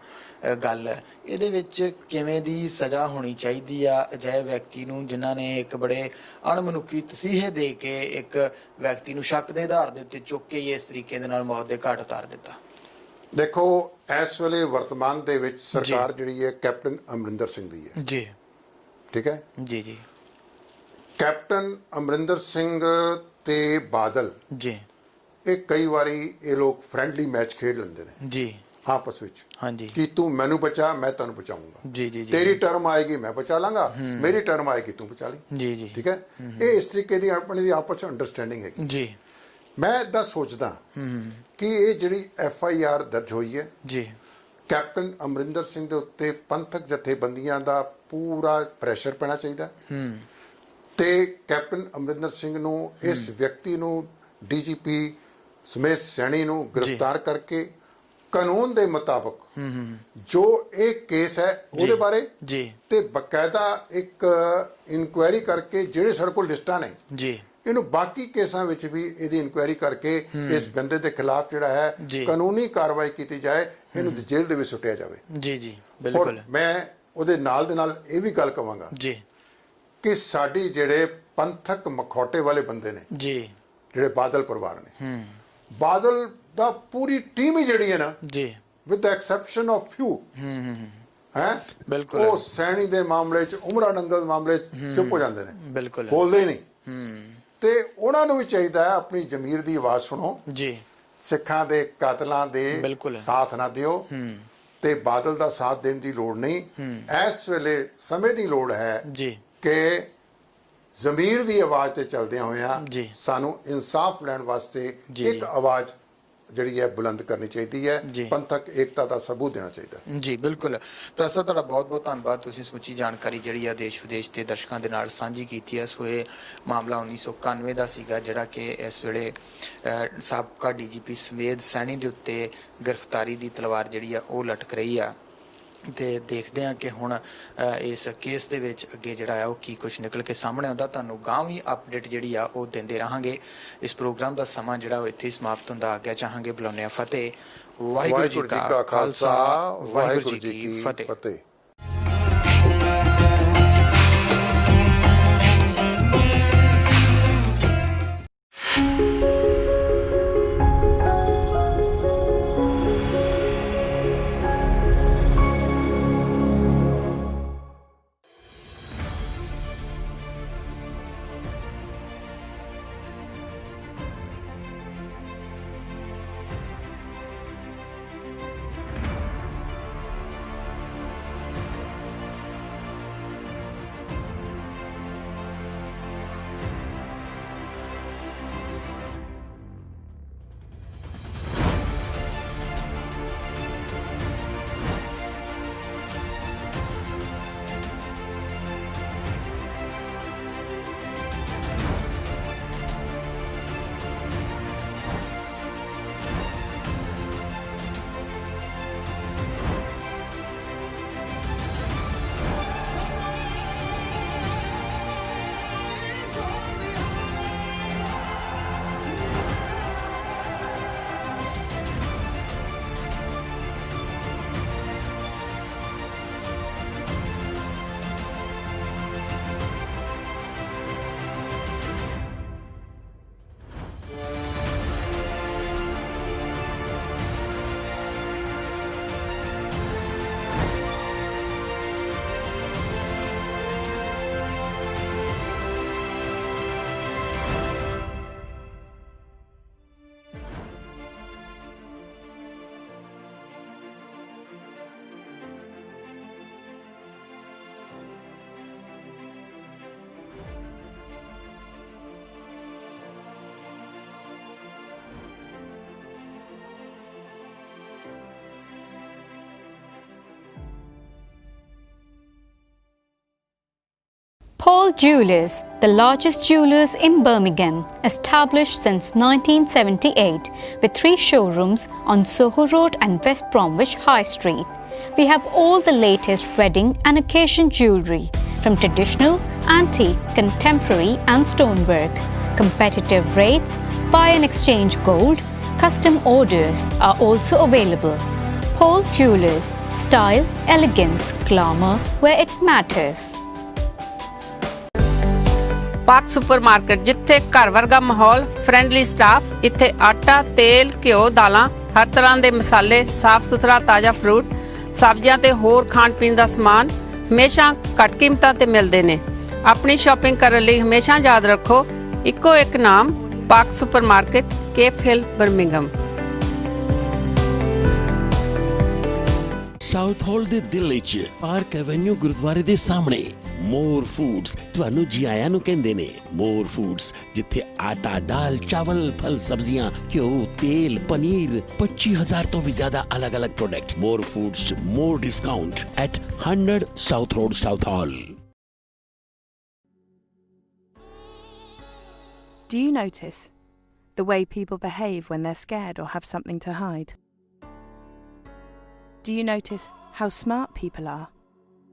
ਗੱਲ, ਇਹਦੇ ਵਿੱਚ ਕਿਵੇਂ ਦੀ ਸਜ਼ਾ ਹੋਣੀ ਚਾਹੀਦੀ ਆ ਅਜਿਹੇ ਵਿਅਕਤੀ ਨੂੰ ਜਿਨ੍ਹਾਂ ਨੇ ਇੱਕ ਬੜੇ ਅਣਮਨੁੱਖੀ ਤਸੀਹੇ ਦੇ ਕੇ ਇੱਕ ਵਿਅਕਤੀ ਨੂੰ ਸ਼ੱਕ ਦੇ ਆਧਾਰ ਦੇ ਉੱਤੇ ਚੁੱਕ ਕੇ ਇਸ ਤਰੀਕੇ ਦੇ ਨਾਲ ਮੌਤ ਦੇ ਘਾਟ ਉਤਾਰ ਦਿੱਤਾ? ਦੇਖੋ, ਇਸ ਵੇਲੇ ਵਰਤਮਾਨ ਦੇ ਵਿੱਚ ਸਰਕਾਰ ਜਿਹੜੀ ਹੈ ਕੈਪਟਨ ਅਮਰਿੰਦਰ ਸਿੰਘ ਦੀ ਹੈ ਜੀ, ਠੀਕ ਹੈ ਜੀ ਜੀ। ਕੈਪਟਨ ਅਮਰਿੰਦਰ ਸਿੰਘ ਤੇ ਬਾਦਲ ਜੀ, ਇਹ ਕਈ ਵਾਰੀ ਇਹ ਲੋਕ ਫ੍ਰੈਂਡਲੀ ਮੈਚ ਖੇਡ ਲੈਂਦੇ ਨੇ ਜੀ ਆਪਸ ਵਿੱਚ। ਹਾਂਜੀ, ਕਿ ਤੂੰ ਮੈਨੂੰ ਬਚਾ, ਮੈਂ ਤੈਨੂੰ ਬਚਾਉਂਗਾ। ਜੀ ਜੀ, ਤੇਰੀ ਟਰਮ ਆਏਗੀ ਮੈਂ ਬਚਾ ਲਾਂਗਾ, ਮੇਰੀ ਟਰਮ ਆਏਗੀ ਤੂੰ ਬਚਾ ਲਈ। ਜੀ ਜੀ, ਠੀਕ ਹੈ। ਇਹ ਇਸ ਤਰੀਕੇ ਦੀ ਆਪਣੀ ਦੀ ਆਪਸ ਵਿੱਚ ਅੰਡਰਸਟੈਂਡਿੰਗ ਹੈਗੀ ਜੀ। ਮੈਂ ਇਦਾਂ ਸੋਚਦਾ ਕਿ ਇਹ ਜਿਹੜੀ FIR ਦਰਜ ਹੋਈ ਹੈ ਜੀ, ਕੈਪਟਨ ਅਮਰਿੰਦਰ ਸਿੰਘ ਦੇ ਉੱਤੇ ਪੰਥਕ ਜਥੇਬੰਦੀਆਂ ਦਾ ਪੂਰਾ ਪ੍ਰੈਸ਼ਰ ਪੈਣਾ ਚਾਹੀਦਾ ਤੇ ਕੈਪਟਨ ਅਮਰਿੰਦਰ ਸਿੰਘ ਨੂੰ, ਇਸ ਵਿਅਕਤੀ ਨੂੰ, DGP ਸਮੇਤ ਸੈਣੀ ਨੂੰ ਗ੍ਰਿਫਤਾਰ ਕਰਕੇ ਕਾਨੂੰਨ ਦੇ ਮੁਤਾਬਕ ਜੋ ਇਹ ਕੇਸ ਹੈ ਉਹਦੇ ਬਾਰੇ ਜੀ ਤੇ ਬਕਾਇਦਾ ਇੱਕ ਇਨਕੁਆਇਰੀ ਕਰਕੇ ਜਿਹੜੇ ਸਾਡੇ ਕੋਲ ਲਿਸਟਾਂ ਨੇ ਜੀ, ਇਹਨੂੰ ਬਾਕੀ ਕੇਸਾਂ ਵਿੱਚ ਵੀ ਇਹਦੀ ਇਨਕੁਆਇਰੀ ਕਰਕੇ ਇਸ ਬੰਦੇ ਦੇ ਖਿਲਾਫ ਜਿਹੜਾ ਹੈ ਕਾਨੂੰਨੀ ਕਾਰਵਾਈ ਕੀਤੀ ਜਾਏ, ਇਹਨੂੰ ਜੇਲ੍ਹ ਦੇ ਵਿੱਚ ਸੁੱਟਿਆ ਜਾਵੇ। ਜੀ ਜੀ ਬਿਲਕੁਲ। ਮੈਂ ਉਹਦੇ ਨਾਲ ਦੇ ਨਾਲ ਇਹ ਵੀ ਗੱਲ ਕਵਾਂਗਾ ਜੀ ਕਿ ਸਾਡੀ ਜਿਹੜੇ ਪੰਥਕ ਮਖੌਟੇ ਵਾਲੇ ਬੰਦੇ ਨੇ ਜੀ, ਜਿਹੜੇ ਬਾਦਲ ਪਰਿਵਾਰ ਨੇ, ਬਾਦਲ ਦਾ ਪੂਰੀ ਟੀਮ ਹੀ ਜਿਹੜੀ ਹੈ ਨਾ ਜੀ, ਵਿਦ ਦ ਐਕਸੈਪਸ਼ਨ ਆਫ ਫਿਊ ਹੈ ਬਿਲਕੁਲ, ਉਹ ਸੈਣੀ ਦੇ ਮਾਮਲੇ 'ਚ, ਉਮਰਾ ਨੰਗਲ ਮਾਮਲੇ 'ਚ ਚੁੱਪ ਹੋ ਜਾਂਦੇ ਨੇ, ਬਿਲਕੁਲ ਬੋਲਦੇ ਹੀ ਨਹੀਂ। ਤੇ ਉਹਨਾਂ ਨੂੰ ਵੀ ਚਾਹੀਦਾ ਹੈ ਆਪਣੀ ਜ਼ਮੀਰ ਦੀ ਆਵਾਜ਼ ਸੁਣੋ ਜੀ, ਸਿੱਖਾਂ ਦੇ ਕਾਤਲਾਂ ਦੇ ਸਾਥ ਨਾ ਦਿਓ ਤੇ ਬਾਦਲ ਦਾ ਸਾਥ ਦੇਣ ਦੀ ਲੋੜ ਨਹੀਂ। ਇਸ ਵੇਲੇ ਸਮੇਂ ਦੀ ਲੋੜ ਹੈ ਜੀ ਕਿ ਜ਼ਮੀਰ ਦੀ ਆਵਾਜ਼ ਤੇ ਚੱਲਦਿਆਂ ਹੋਇਆਂ ਸਾਨੂੰ ਇਨਸਾਫ ਲੈਣ ਵਾਸਤੇ ਇੱਕ ਆਵਾਜ਼ ਜਿਹੜੀ ਹੈ ਬੁਲੰਦ ਕਰਨੀ ਚਾਹੀਦੀ ਹੈ, ਪੰਥਕ ਏਕਤਾ ਦਾ ਸਬੂਤ ਦੇਣਾ ਚਾਹੀਦਾ ਜੀ। ਬਿਲਕੁਲ। ਪ੍ਰੋਫੈਸਰ ਤੁਹਾਡਾ ਬਹੁਤ ਬਹੁਤ ਧੰਨਵਾਦ, ਤੁਸੀਂ ਸਮੁੱਚੀ ਜਾਣਕਾਰੀ ਜਿਹੜੀ ਆ ਦੇਸ਼ ਵਿਦੇਸ਼ ਦੇ ਦਰਸ਼ਕਾਂ ਦੇ ਨਾਲ ਸਾਂਝੀ ਕੀਤੀ ਹੈ। ਸੋ ਇਹ ਮਾਮਲਾ 1991 ਦਾ ਸੀਗਾ ਜਿਹੜਾ ਕਿ ਇਸ ਵੇਲੇ ਸਾਬਕਾ DGP ਸਮੇਤ ਸੈਣੀ ਦੇ ਉੱਤੇ ਗ੍ਰਿਫਤਾਰੀ ਦੀ ਤਲਵਾਰ ਜਿਹੜੀ ਆ ਉਹ ਲਟਕ ਰਹੀ ਆ। ਤੇ ਦੇਖਦੇ ਹਾਂ ਕਿ ਹੁਣ ਇਸ ਕੇਸ ਦੇ ਵਿੱਚ ਅੱਗੇ ਜਿਹੜਾ ਆ ਉਹ ਕੀ ਕੁਝ ਨਿਕਲ ਕੇ ਸਾਹਮਣੇ ਆਉਂਦਾ। ਤੁਹਾਨੂੰ ਗਾਂ ਵੀ ਅਪਡੇਟ ਜਿਹੜੀ ਆ ਉਹ ਦਿੰਦੇ ਰਹਾਂਗੇ। ਇਸ ਪ੍ਰੋਗਰਾਮ ਦਾ ਸਮਾਂ ਜਿਹੜਾ ਉਹ ਇੱਥੇ ਹੀ ਸਮਾਪਤ ਹੁੰਦਾ ਆ ਗਿਆ। ਚਾਹਾਂਗੇ ਬੁਲਾਉਂਦੇ ਆ ਫਤਿਹ। ਵਾਹਿਗੁਰੂ ਜੀ ਕਾ ਖਾਲਸਾ, ਵਾਹਿਗੁਰੂ ਜੀ ਕੀ ਫਤਿਹ। Paul Jewellers, the largest jewellers in Birmingham, established since 1978 with 3 showrooms on Soho Road and West Bromwich High Street. We have all the latest wedding and occasion jewellery, from traditional, antique, contemporary and stonework. Competitive rates, buy and exchange gold, custom orders are also available. Paul Jewellers, style, elegance, glamour where it matters. ਪਾਕ supermarket, ਜਿੱਥੇ ਘਰ ਵਰਗਾ ਮਾਹੌਲ, friendly staff. ਇੱਥੇ ਆਟਾ, ਤੇਲ, ਘਿਓ, ਦਾਲਾਂ, ਹਰ ਤਰ੍ਹਾਂ ਦੇ ਮਸਾਲੇ, ਸਾਫ਼ ਸੁਥਰਾ ਤਾਜ਼ਾ ਫਰੂਟ, ਸਬਜ਼ੀਆਂ ਤੇ ਹੋਰ ਖਾਣ ਪੀਣ ਦਾ ਸਮਾਨ ਹਮੇਸ਼ਾ ਘੱਟ ਕੀਮਤਾਂ ਤੇ ਮਿਲਦੇ ਨੇ। ਆਪਣੀ ਸ਼ਾਪਿੰਗ ਕਰਨ ਲਈ ਹਮੇਸ਼ਾ ਯਾਦ ਰੱਖੋ ਇੱਕੋ ਇੱਕ ਨਾਮ, ਪਾਕ ਸੁਪਰਮਾਰਕਟ, ਕੇਪ ਹਿਲ, ਬਰਮਿੰਘਮ। ਸਾਊਥ ਹਾਲ ਦੇ ਦਿਲ ਵਿੱਚ ਪਾਰਕ ਐਵੇਨਿਊ ਗੁਰਦੁਆਰੇ ਦੇ ਸਾਹਮਣੇ ਮੋਰ ਫੂਡਸ ਤੁਹਾਨੂੰ ਜੀ ਆਇਆਂ ਨੂੰ ਕਹਿੰਦੇ ਨੇ। ਮੋਰ ਫੂਡਸ, ਜਿੱਥੇ ਆਟਾ, ਦਾਲ, ਚਾਵਲ, ਫਲ, ਸਬਜ਼ੀਆਂ, ਘਿਓ, ਤੇਲ, ਪਨੀਰ, 25,000 ਤੋਂ ਵੀ ਜ਼ਿਆਦਾ ਅਲੱਗ-ਅਲੱਗ products. More foods, more discount at 100 South Road, South Hall. Do you notice the way people behave when they're scared or have something to hide? Do you notice how smart people are